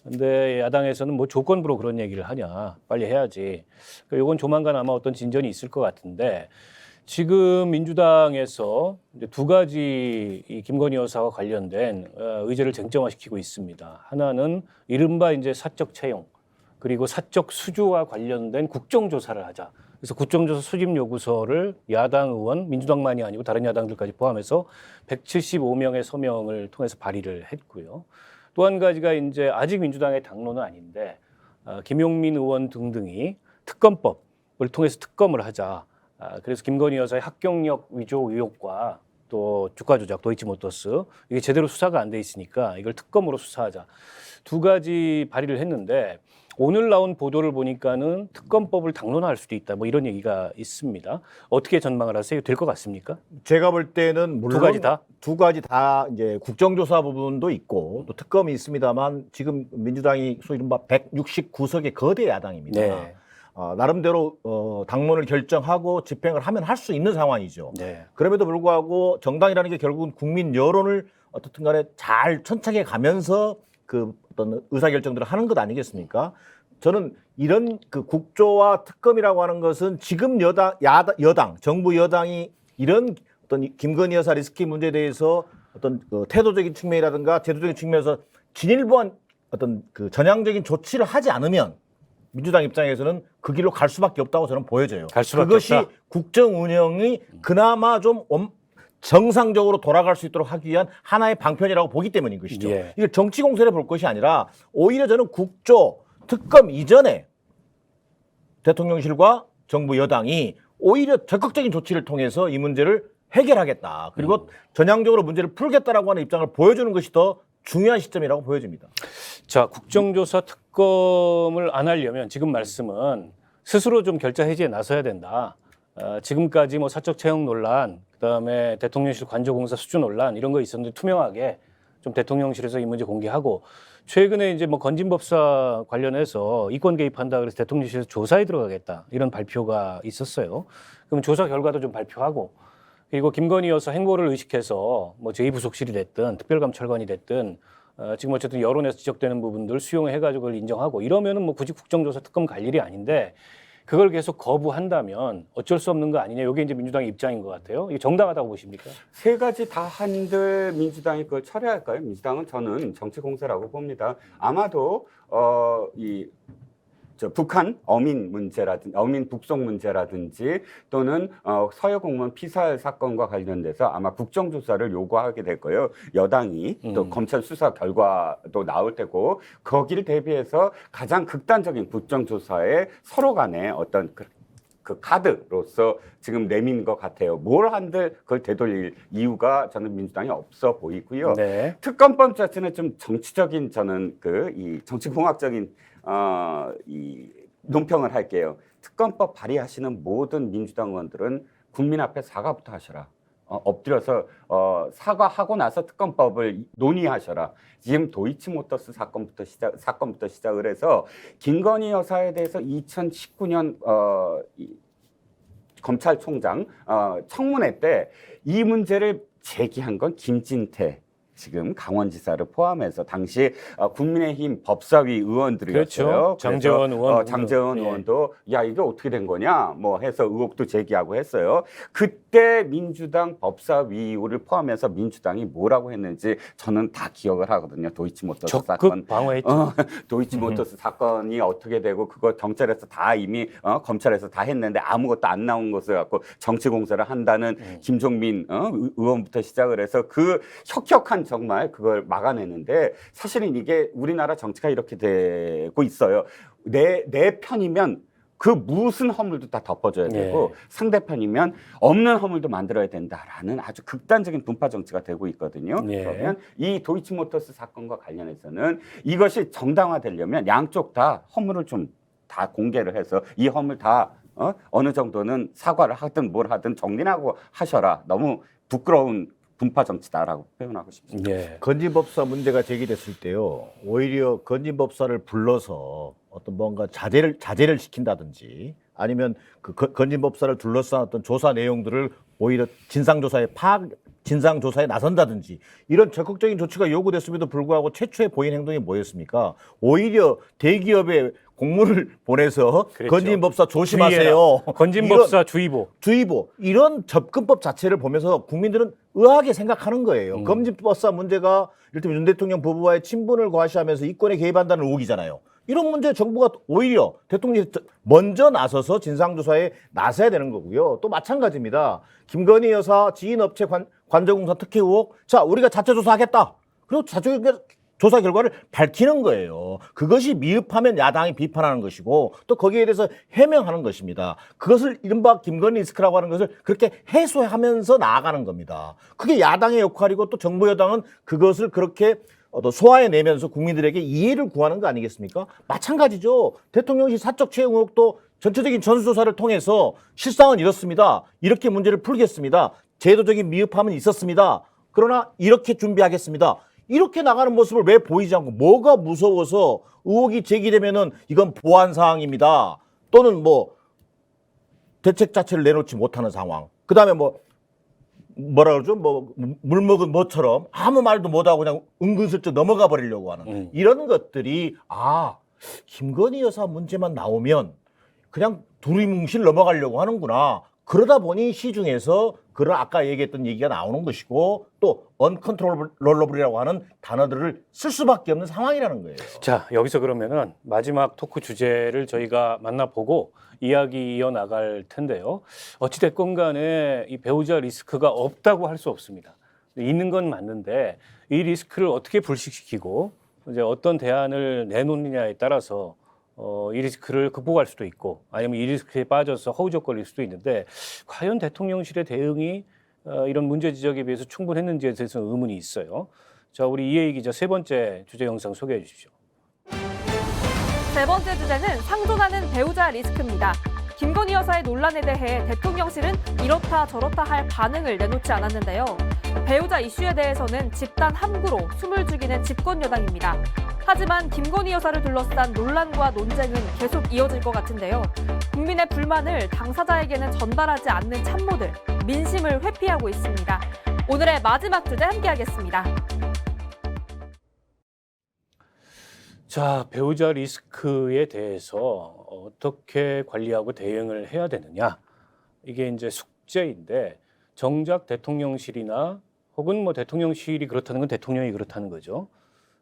근데 야당에서는 뭐 조건부로 그런 얘기를 하냐. 빨리 해야지. 그러니까 이건 조만간 아마 어떤 진전이 있을 것 같은데 지금 민주당에서 이제 두 가지 이 김건희 여사와 관련된 의제를 쟁점화시키고 있습니다. 하나는 이른바 이제 사적 채용 그리고 사적 수주와 관련된 국정조사를 하자. 그래서 국정조사 수집 요구서를 야당 의원, 민주당만이 아니고 다른 야당들까지 포함해서 175명의 서명을 통해서 발의를 했고요. 또 한 가지가 이제 아직 민주당의 당론은 아닌데 김용민 의원 등등이 특검법을 통해서 특검을 하자. 그래서 김건희 여사의 합격력 위조 의혹과 또 주가 조작, 도이치모터스 이게 제대로 수사가 안 돼 있으니까 이걸 특검으로 수사하자. 두 가지 발의를 했는데 오늘 나온 보도를 보니까는 특검법을 당론화할 수도 있다. 뭐 이런 얘기가 있습니다. 어떻게 전망을 하세요? 될 것 같습니까? 제가 볼 때는 물론 두 가지 다? 이제 국정조사 부분도 있고 또 특검이 있습니다만 지금 민주당이 소위 이른바 169석의 거대 야당입니다. 네. 나름대로 당론을 결정하고 집행을 하면 할 수 있는 상황이죠. 네. 그럼에도 불구하고 정당이라는 게 결국은 국민 여론을 어떻든 간에 잘 천착해 가면서 그 어떤 의사결정들을 하는 것 아니겠습니까? 저는 이런 그 국조와 특검이라고 하는 것은 지금 여당, 정부 여당이 이런 어떤 김건희 여사 리스크 문제에 대해서 어떤 그 태도적인 측면이라든가 제도적인 측면에서 진일보한 어떤 그 전향적인 조치를 하지 않으면 민주당 입장에서는 그 길로 갈 수밖에 없다고 저는 보여져요. 갈 수밖에 그것이 없다. 국정 운영이 그나마 좀 정상적으로 돌아갈 수 있도록 하기 위한 하나의 방편이라고 보기 때문인 것이죠. 예. 이걸 정치 공세를 볼 것이 아니라 오히려 저는 국조, 특검 이전에 대통령실과 정부 여당이 오히려 적극적인 조치를 통해서 이 문제를 해결하겠다. 그리고 전향적으로 문제를 풀겠다라고 하는 입장을 보여주는 것이 더 중요한 시점이라고 보여집니다. 자, 국정조사 특검을 안 하려면 지금 말씀은 스스로 좀 결자 해지에 나서야 된다. 지금까지 뭐 사적 채용 논란, 그다음에 대통령실 관저공사 수주 논란 이런 거 있었는데 투명하게 좀 대통령실에서 이 문제 공개하고 최근에 이제 뭐 건진법사 관련해서 이권 개입한다 그래서 대통령실에서 조사에 들어가겠다 이런 발표가 있었어요. 그럼 조사 결과도 좀 발표하고 그리고 김건희 여사 행보를 의식해서 뭐 제2부속실이 됐든 특별감찰관이 됐든 지금 어쨌든 여론에서 지적되는 부분들 수용해가지고 그걸 인정하고 이러면은 뭐 굳이 국정조사 특검 갈 일이 아닌데 그걸 계속 거부한다면 어쩔 수 없는 거 아니냐. 이게 이제 민주당의 입장인 것 같아요. 이게 정당하다고 보십니까? 세 가지 다 한들 민주당이 그걸 철회할까요? 민주당은 저는 정치 공세라고 봅니다. 아마도 이 북한 어민 문제라든지 어민 북송 문제라든지 또는 서해 공무원 피살 사건과 관련돼서 아마 국정조사를 요구하게 될 거예요. 여당이 또 검찰 수사 결과도 나올 테고 거기를 대비해서 가장 극단적인 국정조사에 서로 간에 어떤 그 카드로서 지금 내민 것 같아요. 뭘 한들 그걸 되돌릴 이유가 저는 민주당이 없어 보이고요. 네. 특검법 자체는 좀 정치적인 저는 이 정치공학적인 이 논평을 할게요. 특검법 발의하시는 모든 민주당 의원들은 국민 앞에 사과부터 하셔라. 엎드려서 사과하고 나서 특검법을 논의하셔라. 지금 도이치모터스 사건부터 시작을 해서 김건희 여사에 대해서 2019년 검찰총장 청문회 때 이 문제를 제기한 건 김진태 지금 강원지사를 포함해서 당시 국민의힘 법사위 의원들이었어요. 그렇죠. 장제원 의원. 장제원 예. 의원도 야 이게 어떻게 된 거냐 뭐 해서 의혹도 제기하고 했어요. 그때 민주당 법사위를 포함해서 민주당이 뭐라고 했는지 저는 다 기억을 하거든요. 도이치모터스 사건. 적극 방어했죠. 도이치모터스 사건이 어떻게 되고 그거 경찰에서 다 이미 검찰에서 다 했는데 아무것도 안 나온 것을 갖고 정치 공세를 한다는 김종민 의원부터 시작을 해서 그 혁혁한 정말 그걸 막아내는데 사실은 이게 우리나라 정치가 이렇게 되고 있어요. 내 편이면 그 무슨 허물도 다 덮어줘야 되고 상대편이면 없는 허물도 만들어야 된다라는 아주 극단적인 분파 정치가 되고 있거든요. 예. 그러면 이 도이치모터스 사건과 관련해서는 이것이 정당화되려면 양쪽 다 허물을 좀 다 공개를 해서 이 허물 다 어느 정도는 사과를 하든 뭘 하든 정리하고 하셔라. 너무 부끄러운 분파 정치다라고 표현하고 싶습니다. 예. 건진법사 문제가 제기됐을 때요, 오히려 건진법사를 불러서 어떤 뭔가 자제를 시킨다든지 아니면 그 건진법사를 둘러싼 어떤 조사 내용들을 오히려 진상조사에 나선다든지 이런 적극적인 조치가 요구됐음에도 불구하고 최초에 보인 행동이 뭐였습니까? 오히려 대기업에 공문을 보내서 그랬죠. 건진법사 조심하세요. 건진법사 주의보. 주의보 이런 접근법 자체를 보면서 국민들은 의아하게 생각하는 거예요. 건진법사 문제가 이를테면 윤 대통령 부부와의 친분을 과시하면서 이권에 개입한다는 의혹이잖아요. 이런 문제 정부가 오히려 대통령이 먼저 나서서 진상조사에 나서야 되는 거고요. 또 마찬가지입니다. 김건희 여사 지인업체 관저공사 특혜 의혹, 자 우리가 자체조사하겠다. 그리고 조사 결과를 밝히는 거예요. 그것이 미흡하면 야당이 비판하는 것이고 또 거기에 대해서 해명하는 것입니다. 그것을 이른바 김건희 리스크라고 하는 것을 그렇게 해소하면서 나아가는 겁니다. 그게 야당의 역할이고 또 정부 여당은 그것을 그렇게 소화해내면서 국민들에게 이해를 구하는 거 아니겠습니까? 마찬가지죠. 대통령실 사적 채용 의혹도 전체적인 전수조사를 통해서 실상은 이렇습니다. 이렇게 문제를 풀겠습니다. 제도적인 미흡함은 있었습니다. 그러나 이렇게 준비하겠습니다. 이렇게 나가는 모습을 왜 보이지 않고 뭐가 무서워서 의혹이 제기되면은 이건 보안 사항입니다. 또는 뭐 대책 자체를 내놓지 못하는 상황. 그다음에 뭐라 그러죠? 물 먹은 뭐처럼 아무 말도 못하고 그냥 은근슬쩍 넘어가 버리려고 하는 이런 것들이 김건희 여사 문제만 나오면 그냥 두리뭉실 넘어가려고 하는구나. 그러다 보니 시중에서 그런 아까 얘기했던 얘기가 나오는 것이고 또 uncontrollable이라고 하는 단어들을 쓸 수밖에 없는 상황이라는 거예요. 자, 여기서 그러면은 마지막 토크 주제를 저희가 만나보고 이야기 이어나갈 텐데요. 어찌됐건 간에 이 배우자 리스크가 없다고 할 수 없습니다. 있는 건 맞는데 이 리스크를 어떻게 불식시키고 이제 어떤 대안을 내놓느냐에 따라서 이 리스크를 극복할 수도 있고 아니면 이 리스크에 빠져서 허우적거릴 수도 있는데 과연 대통령실의 대응이 이런 문제 지적에 비해서 충분했는지에 대해서는 의문이 있어요. 자, 우리 이혜희 기자 세 번째 주제 영상 소개해 주십시오. 세 번째 주제는 상존하는 배우자 리스크입니다. 김건희 여사의 논란에 대해 대통령실은 이렇다 저렇다 할 반응을 내놓지 않았는데요. 배우자 이슈에 대해서는 집단 함구로 숨을 죽이는 집권 여당입니다. 하지만 김건희 여사를 둘러싼 논란과 논쟁은 계속 이어질 것 같은데요. 국민의 불만을 당사자에게는 전달하지 않는 참모들, 민심을 회피하고 있습니다. 오늘의 마지막 주제 함께하겠습니다. 자, 배우자 리스크에 대해서 어떻게 관리하고 대응을 해야 되느냐. 이게 이제 숙제인데 정작 대통령실이나 혹은 뭐 대통령실이 그렇다는 건 대통령이 그렇다는 거죠.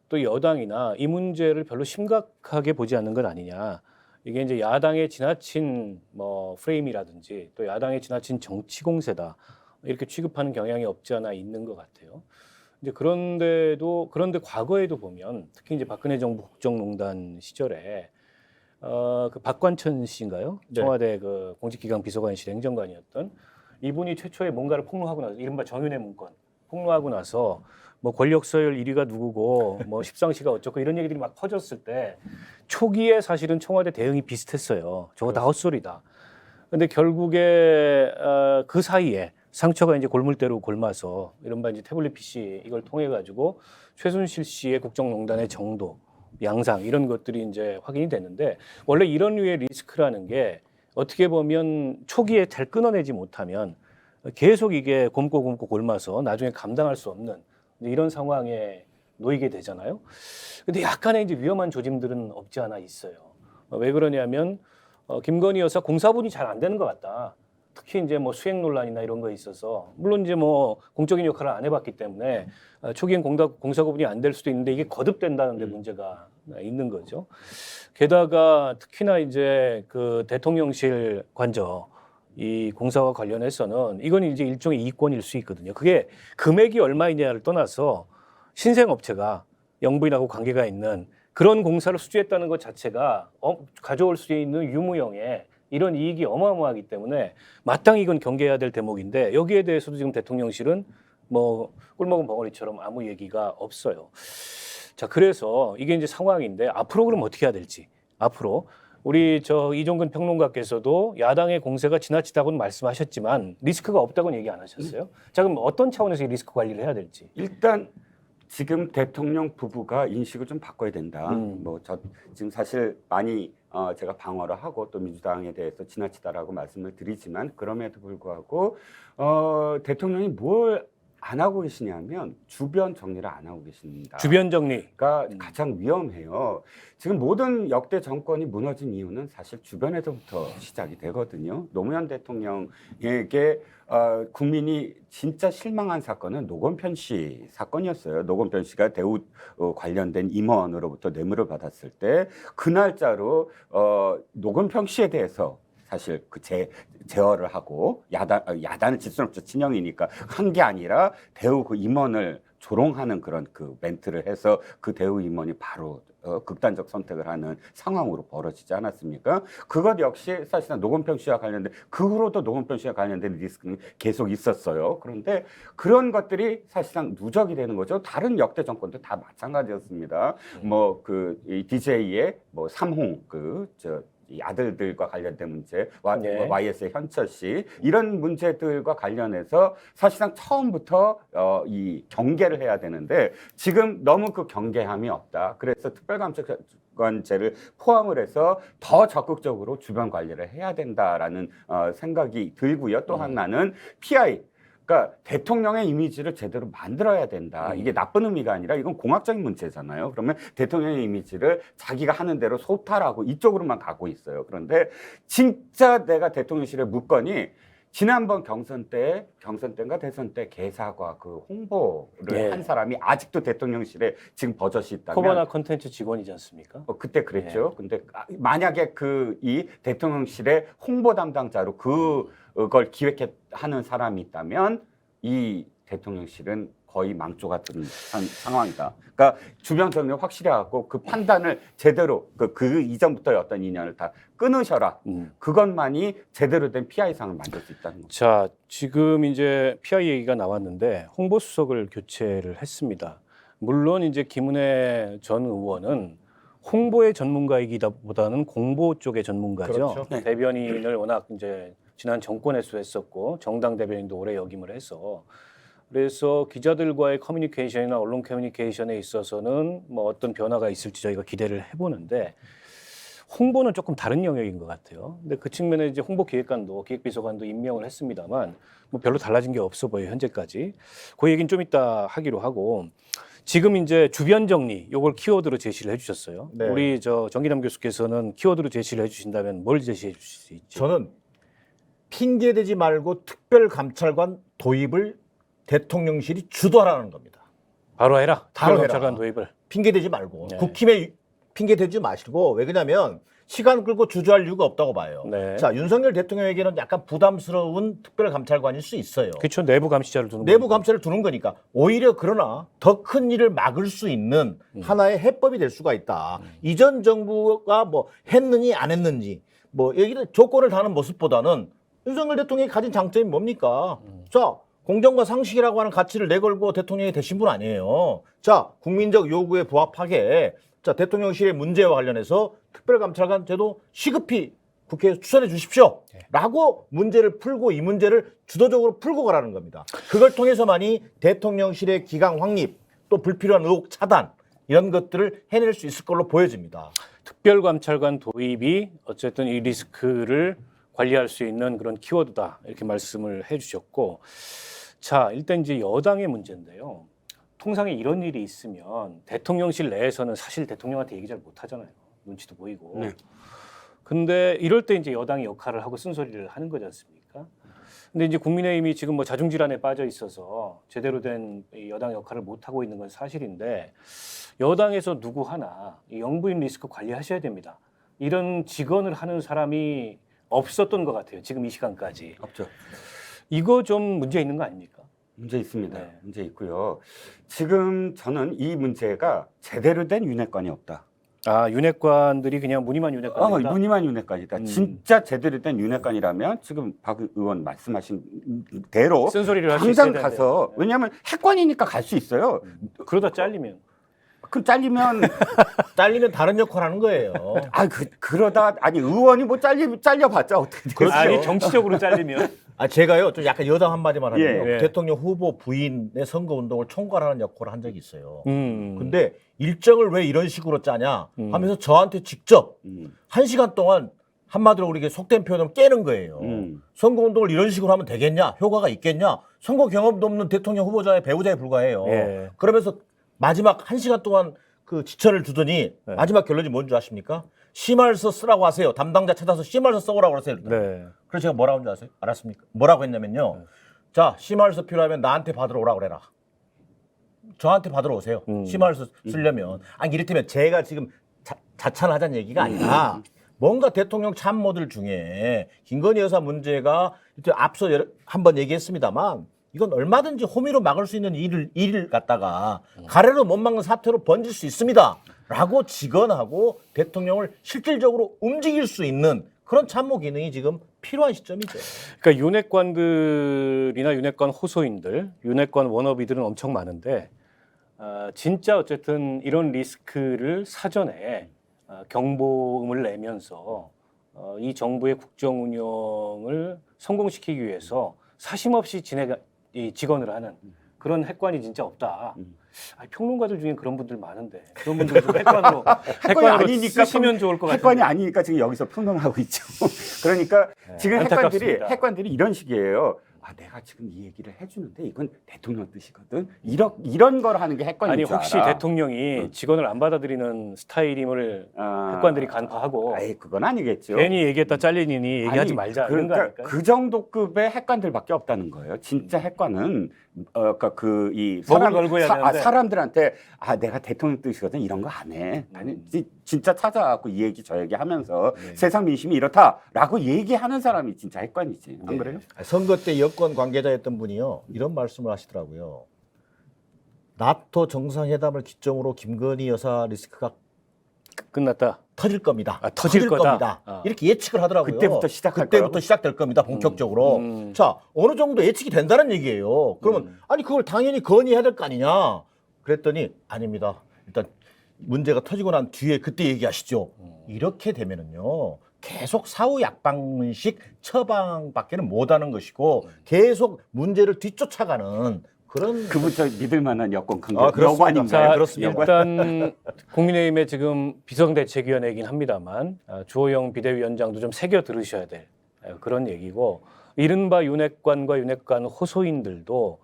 또 여당이나 이 문제를 별로 심각하게 보지 않는 건 아니냐. 이게 이제 야당의 지나친 뭐 프레임이라든지 또 야당의 지나친 정치 공세다 이렇게 취급하는 경향이 없지 않아 있는 것 같아요. 이제 그런데 과거에도 보면 특히 이제 박근혜 정부 국정농단 시절에 그 박관천 씨인가요? 네. 청와대 그 공직기강 비서관실 행정관이었던 이분이 최초에 뭔가를 폭로하고 나서 이른바 정윤회 문건 폭로하고 나서 뭐 권력 서열 1위가 누구고 뭐 십상시가 어쩌고 이런 얘기들이 막 퍼졌을 때 초기에 사실은 청와대 대응이 비슷했어요. 저거 다 헛소리다. 근데 결국에 그 사이에 상처가 이제 골물대로 골마서 이른바 이제 태블릿 PC 이걸 통해 가지고 최순실 씨의 국정농단의 정도, 양상 이런 것들이 이제 확인이 됐는데 원래 이런 류의 리스크라는 게 어떻게 보면 초기에 잘 끊어내지 못하면 계속 이게 곰고 골마서 나중에 감당할 수 없는 이런 상황에 놓이게 되잖아요. 근데 약간의 이제 위험한 조짐들은 없지 않아 있어요. 왜 그러냐면 김건희 여사 공사분이 잘 안 되는 것 같다. 특히 이제 뭐 수행 논란이나 이런 거에 있어서 물론 이제 뭐 공적인 역할을 안 해봤기 때문에 초기엔 공사 구분이 안 될 수도 있는데 이게 거듭된다는 데 문제가 있는 거죠. 게다가 특히나 이제 그 대통령실 관저 이 공사와 관련해서는 이건 이제 일종의 이권일 수 있거든요. 그게 금액이 얼마이냐를 떠나서 신생업체가 영부인하고 관계가 있는 그런 공사를 수주했다는 것 자체가 가져올 수 있는 유무형의 이런 이익이 어마어마하기 때문에 마땅히 이건 경계해야 될 대목인데 여기에 대해서도 지금 대통령실은 뭐 꿀먹은 벙어리처럼 아무 얘기가 없어요. 자, 그래서 이게 이제 상황인데 앞으로 그럼 어떻게 해야 될지 앞으로 우리 저 이종근 평론가께서도 야당의 공세가 지나치다고는 말씀하셨지만 리스크가 없다고는 얘기 안 하셨어요. 자, 그럼 어떤 차원에서 이 리스크 관리를 해야 될지. 일단 지금 대통령 부부가 인식을 좀 바꿔야 된다. 뭐 저 지금 사실 많이 제가 방어를 하고 또 민주당에 대해서 지나치다라고 말씀을 드리지만 그럼에도 불구하고 대통령이 뭘 안 하고 계시냐면 주변 정리를 안 하고 계십니다. 주변 정리. 가 가장 위험해요. 지금 모든 역대 정권이 무너진 이유는 사실 주변에서부터 시작이 되거든요. 노무현 대통령에게 국민이 진짜 실망한 사건은 노건편 씨 사건이었어요. 노건편 씨가 대우 관련된 임원으로부터 뇌물을 받았을 때 그 날짜로 노건편 씨에 대해서 사실 그 제어를 하고 야단을 칠 수는 없죠. 친형이니까 한 게 아니라 대우 그 임원을 조롱하는 그런 그 멘트를 해서 그 대우 임원이 바로 극단적 선택을 하는 상황으로 벌어지지 않았습니까? 그것 역시 사실상 노건평 씨와 관련된 그 후로도 노건평 씨와 관련된 리스크는 계속 있었어요. 그런데 그런 것들이 사실상 누적이 되는 거죠. 다른 역대 정권도 다 마찬가지였습니다. 뭐 그 DJ의 뭐 삼홍 이 아들들과 관련된 문제, 네. YS의 현철 씨 이런 문제들과 관련해서 사실상 처음부터 이 경계를 해야 되는데 지금 너무 그 경계함이 없다. 그래서 특별감찰관제를 포함을 해서 더 적극적으로 주변 관리를 해야 된다라는 생각이 들고요. 또 하나는 PI. 그러니까 대통령의 이미지를 제대로 만들어야 된다. 이게 나쁜 의미가 아니라 이건 공학적인 문제잖아요. 그러면 대통령의 이미지를 자기가 하는 대로 소탈하고 이쪽으로만 가고 있어요. 그런데 진짜 내가 대통령실에 묻거니 지난번 경선 때인가 대선 때 개사과 그 홍보를 한 사람이 아직도 대통령실에 지금 버젓이 있다면 코바나 컨텐츠 직원이지 않습니까? 그때 그랬죠. 근데 만약에 이 대통령실의 홍보 담당자로 그걸 기획하는 사람이 있다면 이 대통령실은 거의 망조 같은 상황이다. 그러니까 주변 정리를 확실히 하고 그 판단을 제대로 그 이전부터의 어떤 인연을 다 끊으셔라. 그것만이 제대로 된 PI상을 만들 수 있다는 거죠. 자, 지금 이제 PI 얘기가 나왔는데 홍보수석을 교체를 했습니다. 물론 이제 김은혜 전 의원은 홍보의 전문가이기보다는 공보 쪽의 전문가죠. 그렇죠. 네. 대변인을 워낙 이제 지난 정권에서 했었고 정당 대변인도 오래 역임을 해서 그래서 기자들과의 커뮤니케이션이나 언론 커뮤니케이션에 있어서는 뭐 어떤 변화가 있을지 저희가 기대를 해보는데 홍보는 조금 다른 영역인 것 같아요. 근데 그 측면에 이제 홍보기획관도 기획비서관도 임명을 했습니다만 뭐 별로 달라진 게 없어 보여요 현재까지. 그 얘기는 좀 이따 하기로 하고 지금 이제 주변 정리 요걸 키워드로 제시를 해주셨어요. 네. 우리 저 정기남 교수께서는 키워드로 제시를 해주신다면 뭘 제시해 주실 수 있죠? 저는 핑계 대지 말고 특별감찰관 도입을 대통령실이 주도하라는 겁니다. 바로 해라. 바로 해라. 감찰관 도입을. 핑계 대지 말고 네. 국힘에 핑계 대지 마시고 왜 그러냐면 시간 끌고 주저할 이유가 없다고 봐요. 네. 자, 윤석열 대통령에게는 약간 부담스러운 특별감찰관일 수 있어요. 그렇죠. 내부 감시자를 두는 내부 거니까. 감찰을 두는 거니까 오히려 그러나 더 큰 일을 막을 수 있는 하나의 해법이 될 수가 있다. 이전 정부가 뭐 했느니 안 했는지 뭐 여기는 조건을 다는 모습보다는 윤석열 대통령이 가진 장점이 뭡니까? 자, 공정과 상식이라고 하는 가치를 내걸고 대통령이 되신 분 아니에요. 자, 국민적 요구에 부합하게 자, 대통령실의 문제와 관련해서 특별감찰관 제도 시급히 국회에 추천해 주십시오. 라고 문제를 풀고 이 문제를 주도적으로 풀고 가라는 겁니다. 그걸 통해서만이 대통령실의 기강 확립 또 불필요한 의혹 차단 이런 것들을 해낼 수 있을 걸로 보여집니다. 특별감찰관 도입이 어쨌든 이 리스크를 관리할 수 있는 그런 키워드다 이렇게 말씀을 해주셨고, 자 일단 이제 여당의 문제인데요. 통상에 이런 일이 있으면 대통령실 내에서는 사실 대통령한테 얘기 잘 못하잖아요. 눈치도 보이고. 네. 근데 이럴 때 이제 여당이 역할을 하고 쓴소리를 하는 거지 않습니까? 근데 이제 국민의힘이 지금 뭐 자중질환에 빠져 있어서 제대로 된 이 여당 역할을 못 하고 있는 건 사실인데, 여당에서 누구 하나 이 영부인 리스크 관리하셔야 됩니다. 이런 직언을 하는 사람이 없었던 것 같아요. 지금 이 시간까지. 없죠. 이거 좀 문제 있는 거 아닙니까? 문제 있습니다. 네. 문제 있고요. 지금 저는 이 문제가 제대로 된 윤회관이 없다. 아, 윤핵관들이 그냥 무늬만 윤핵관이다. 무늬만 윤회관이다. 진짜 제대로 된 윤회관이라면 지금 박 의원 말씀하신 대로 쓴소리를 할 수 있어야 당장 되는데. 가서, 왜냐하면 핵관이니까 갈 수 있어요. 그러다 잘리면. 그 잘리면 잘리면 다른 역할 하는 거예요. 그러다 아니 의원이 뭐 잘려봤자 어떻게 되겠어요? 아니 정치적으로 잘리면. 아, 제가요, 좀 약간 여당 한마디만 하면요. 예. 대통령 후보 부인의 선거운동을 총괄하는 역할을 한 적이 있어요. 음. 근데 일정을 왜 이런 식으로 짜냐 하면서 저한테 직접 1시간 동안 한마디로 우리 속된 표현으로 깨는 거예요. 선거운동을 이런 식으로 하면 되겠냐? 효과가 있겠냐? 선거 경험도 없는 대통령 후보자의 배우자에 불과해요. 예. 그러면서 마지막 1시간 동안 그 지천을 주더니 네. 마지막 결론이 뭔지 아십니까? 심할서 쓰라고 하세요. 담당자 찾아서 심할서 써오라고 하세요. 네. 그래서 제가 뭐라고 한줄 아세요? 알았습니까? 뭐라고 했냐면요. 자, 심할서 필요하면 나한테 받으러 오라고 그래라. 저한테 받으러 오세요. 심할서 쓰려면. 아니, 이를테면 제가 지금 자찬하자는 얘기가 아니라 뭔가 대통령 참모들 중에 김건희 여사 문제가 이제 앞서 한번 얘기했습니다만 이건 얼마든지 호미로 막을 수 있는 일을 갖다가 가래로 못 막는 사태로 번질 수 있습니다. 라고 직언하고 대통령을 실질적으로 움직일 수 있는 그런 참모 기능이 지금 필요한 시점이죠. 그러니까 윤핵관들이나 윤핵관 호소인들, 윤핵관 워너비들은 엄청 많은데, 진짜 어쨌든 이런 리스크를 사전에 경보음을 내면서 이 정부의 국정 운영을 성공시키기 위해서 사심 없이 직언을 하는 그런 핵관이 진짜 없다. 아니, 평론가들 중에 그런 분들 많은데 그런 분들 좀 핵관으로 아니니까 쓰시면 좋을 것 같아요. 핵관이 아니니까 지금 여기서 평론하고 있죠. 그러니까 지금 안타깝습니다. 핵관들이 이런 식이에요. 아, 내가 지금 이 얘기를 해주는데 이건 대통령 뜻이거든. 이런 걸 하는 게 핵관인 아니 줄 혹시 알아. 대통령이 직언을 안 받아들이는 스타일임을 아, 핵관들이 간파하고 아이, 그건 아니겠죠. 괜히 얘기했다 잘리니 얘기하지 아니, 말자 이런 거 아닐까요? 그 정도급의 핵관들밖에 없다는 거예요. 진짜 핵관은 그러니까 그이 목을 걸고 해야 되는데. 사람들한테 아 내가 대통령 뜻이거든 이런 거 안 해. 아니 진짜 찾아갖고 이 얘기 저 얘기 하면서 세상 민심이 이렇다라고 얘기하는 사람이 진짜 핵관이지. 안 그래요? 선거 때 여권 관계자였던 분이요. 이런 말씀을 하시더라고요. 나토 정상회담을 기점으로 김건희 여사 리스크가 끝났다. 터질 겁니다. 아, 터질 거다? 겁니다. 아. 이렇게 예측을 하더라고요. 그때부터 시작할 그때부터 거라고? 시작될 겁니다. 본격적으로. 자, 어느 정도 예측이 된다는 얘기예요. 그러면 아니 그걸 당연히 건의해야 될 거 아니냐. 그랬더니 아닙니다. 일단 문제가 터지고 난 뒤에 그때 얘기하시죠. 이렇게 되면은요. 계속 사후 약방식 처방밖에는 못하는 것이고 계속 문제를 뒤쫓아가는 그런 그분 저 믿을 만한 여권 관계 아, 그렇습니다. 여관인가요? 자, 그렇습니다. 일단 국민의힘의 지금 비상대책위원회이긴 합니다만 주호영 비대위원장도 좀 새겨 들으셔야 될 그런 얘기고, 이른바 윤핵관과 윤핵관 호소인들도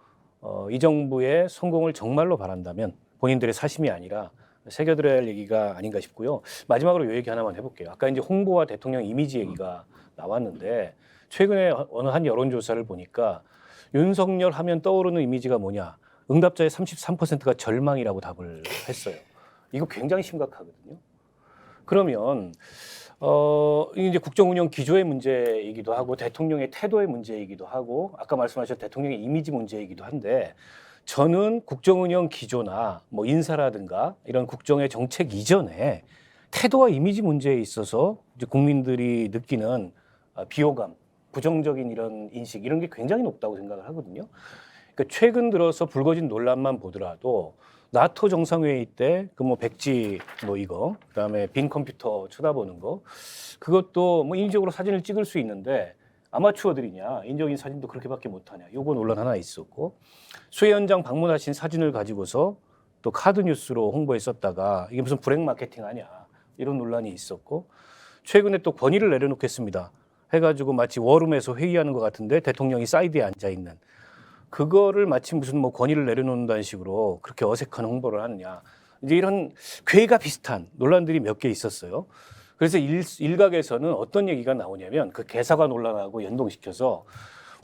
이 정부의 성공을 정말로 바란다면 본인들의 사심이 아니라 새겨들어야 할 얘기가 아닌가 싶고요. 마지막으로 이 얘기 하나만 해볼게요. 아까 이제 홍보와 대통령 이미지 얘기가 나왔는데 최근에 어느 한 여론조사를 보니까 윤석열 하면 떠오르는 이미지가 뭐냐? 응답자의 33%가 절망이라고 답을 했어요. 이거 굉장히 심각하거든요. 그러면 이게 이제 국정 운영 기조의 문제이기도 하고 대통령의 태도의 문제이기도 하고 아까 말씀하셨 대통령의 이미지 문제이기도 한데 저는 국정 운영 기조나 뭐 인사라든가 이런 국정의 정책 이전에 태도와 이미지 문제에 있어서 이제 국민들이 느끼는 비호감, 부정적인 이런 인식 이런 게 굉장히 높다고 생각을 하거든요. 그러니까 최근 들어서 불거진 논란만 보더라도 나토 정상회의 때 그 뭐 백지 뭐 이거 그다음에 빈 컴퓨터 쳐다보는 거 그것도 뭐 인위적으로 사진을 찍을 수 있는데 아마추어들이냐 인적인 사진도 그렇게밖에 못하냐 요거 논란 하나 있었고 수해 현장 방문하신 사진을 가지고서 또 카드 뉴스로 홍보했었다가 이게 무슨 브랜 마케팅 아니야 이런 논란이 있었고 최근에 또 건의를 내려놓겠습니다 해가지고 마치 워룸에서 회의하는 것 같은데 대통령이 사이드에 앉아 있는 그거를 마치 무슨 뭐 권위를 내려놓는다는 식으로 그렇게 어색한 홍보를 하느냐. 이제 이런 괴가 비슷한 논란들이 몇 개 있었어요. 그래서 일각에서는 어떤 얘기가 나오냐면 그 개사과 논란하고 연동시켜서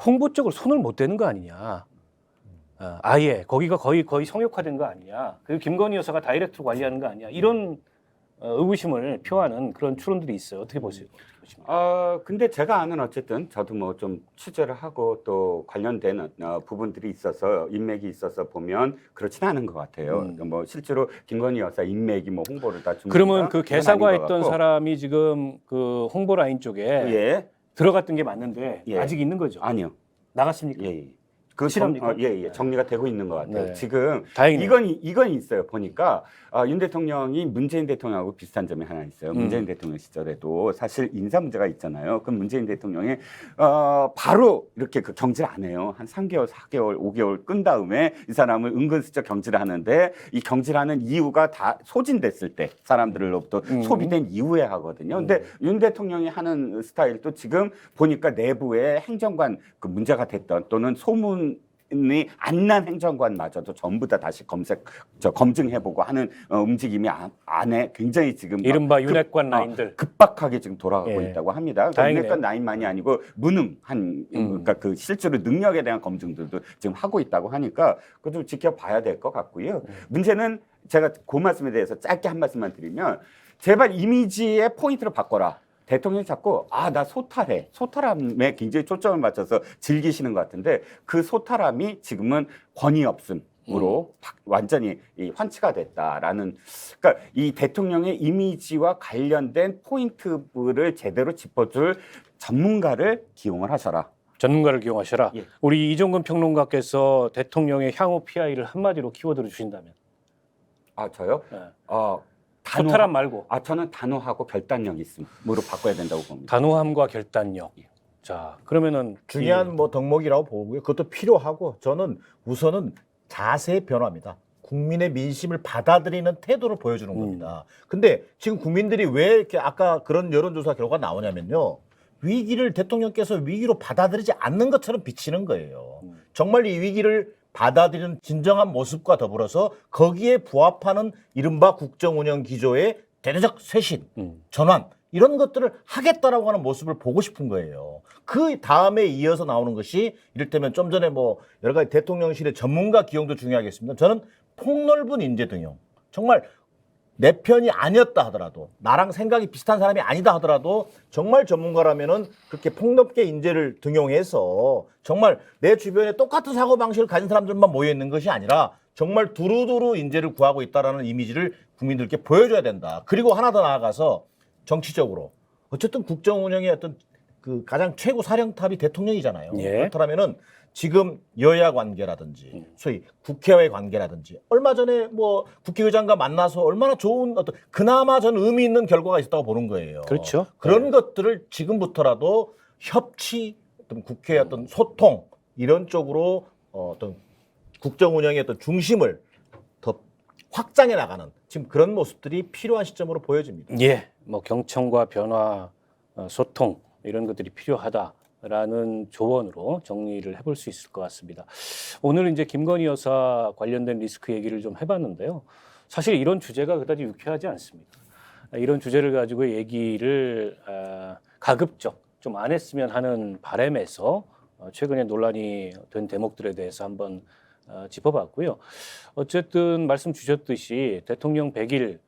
홍보 쪽으로 손을 못 대는 거 아니냐. 아예 거기가 거의 성역화된 거 아니냐. 그리고 김건희 여사가 다이렉트로 관리하는 거 아니냐. 이런 의구심을 표하는 그런 추론들이 있어요. 어떻게 보세요? 근데 제가 아는 어쨌든 저도 뭐 좀 취재를 하고 또 관련된 부분들이 있어서 인맥이 있어서 보면 그렇지는 않은 것 같아요. 뭐 실제로 김건희 여사 인맥이 뭐 홍보를 다 줍니다. 그러면 그 개사과했던 사람이 지금 그 홍보 라인 쪽에 예. 들어갔던 게 맞는데 예. 아직 있는 거죠? 아니요. 나갔습니까? 예. 그 실합니까? 정리가 되고 있는 것 같아요. 네. 지금 다행이네요. 이건 있어요. 보니까 윤 대통령이 문재인 대통령하고 비슷한 점이 하나 있어요. 문재인 대통령 시절에도 사실 인사 문제가 있잖아요. 그럼 문재인 대통령이 바로 이렇게 그 경질 안 해요. 한 3개월, 4개월, 5개월 끈 다음에 이 사람을 은근슬쩍 경질을 하는데 이 경질하는 이유가 다 소진됐을 때 사람들로부터 소비된 이후에 하거든요. 근데 윤 대통령이 하는 스타일도 지금 보니까 내부에 행정관 그 문제가 됐던 또는 소문이 안 난 행정관마저도 전부 다 다시 검증해보고 하는 움직임이 안에 굉장히 지금 이른바 윤핵관 라인들 급박하게 지금 돌아가고 예. 있다고 합니다. 다행이네요. 윤핵관 라인만이 아니고 무능한 그러니까 그 실제로 능력에 대한 검증들도 지금 하고 있다고 하니까 그거 좀 지켜봐야 될 것 같고요. 문제는 제가 그 말씀에 대해서 짧게 한 말씀만 드리면 제발 이미지의 포인트를 바꿔라. 대통령이 자꾸 나 소탈해. 소탈함에 굉장히 초점을 맞춰서 즐기시는 것 같은데 그 소탈함이 지금은 권위 없음으로 완전히 환치가 됐다라는 그러니까 이 대통령의 이미지와 관련된 포인트를 제대로 짚어줄 전문가를 기용을 하셔라. 전문가를 기용하셔라. 예. 우리 이종근 평론가께서 대통령의 향후 PI를 한마디로 키워드로 주신다면 저요? 네. 단호함 소탈함 말고 저는 단호하고 결단력 있음으로 바꿔야 된다고 봅니다. 단호함과 결단력. 자 그러면은 중요한 뭐 덕목이라고 보고요. 그것도 필요하고 저는 우선은 자세의 변화입니다. 국민의 민심을 받아들이는 태도를 보여주는 겁니다. 근데 지금 국민들이 왜 이렇게 아까 그런 여론조사 결과가 나오냐면요. 위기를 대통령께서 위기로 받아들이지 않는 것처럼 비치는 거예요. 정말 이 위기를 받아들이는 진정한 모습과 더불어서 거기에 부합하는 이른바 국정운영 기조의 대대적 쇄신, 전환 이런 것들을 하겠다라고 하는 모습을 보고 싶은 거예요. 그 다음에 이어서 나오는 것이 이를테면 좀 전에 뭐 여러 가지 대통령실의 전문가 기용도 중요하겠습니다. 저는 폭넓은 인재 등용. 정말 내 편이 아니었다 하더라도 나랑 생각이 비슷한 사람이 아니다 하더라도 정말 전문가라면은 그렇게 폭넓게 인재를 등용해서 정말 내 주변에 똑같은 사고방식을 가진 사람들만 모여 있는 것이 아니라 정말 두루두루 인재를 구하고 있다라는 이미지를 국민들께 보여줘야 된다. 그리고 하나 더 나아가서 정치적으로 어쨌든 국정 운영의 어떤 그 가장 최고 사령탑이 대통령이잖아요. 예. 그렇다면은 지금 여야 관계라든지 소위 국회와의 관계라든지 얼마 전에 뭐 국회의장과 만나서 얼마나 좋은 어떤 그나마 저는 의미 있는 결과가 있었다고 보는 거예요. 그렇죠. 그런 것들을 지금부터라도 협치, 어떤 국회의 어떤 소통 이런 쪽으로 어떤 국정 운영의 어떤 중심을 더 확장해 나가는 지금 그런 모습들이 필요한 시점으로 보여집니다. 예, 뭐 경청과 변화, 소통 이런 것들이 필요하다라는 조언으로 정리를 해볼 수 있을 것 같습니다. 오늘 이제 김건희 여사 관련된 리스크 얘기를 좀 해봤는데요. 사실 이런 주제가 그다지 유쾌하지 않습니다. 이런 주제를 가지고 얘기를 가급적 좀 안 했으면 하는 바람에서 최근에 논란이 된 대목들에 대해서 한번 짚어봤고요. 어쨌든 말씀 주셨듯이 대통령 100일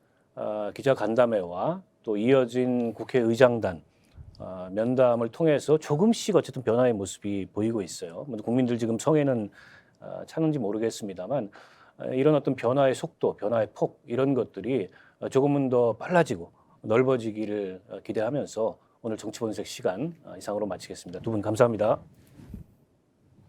기자간담회와 또 이어진 국회의장단 면담을 통해서 조금씩 어쨌든 변화의 모습이 보이고 있어요. 국민들 지금 성에는 차는지 모르겠습니다만 이런 어떤 변화의 속도, 변화의 폭 이런 것들이 조금은 더 빨라지고 넓어지기를 기대하면서 오늘 정치본색 시간 이상으로 마치겠습니다. 두 분 감사합니다.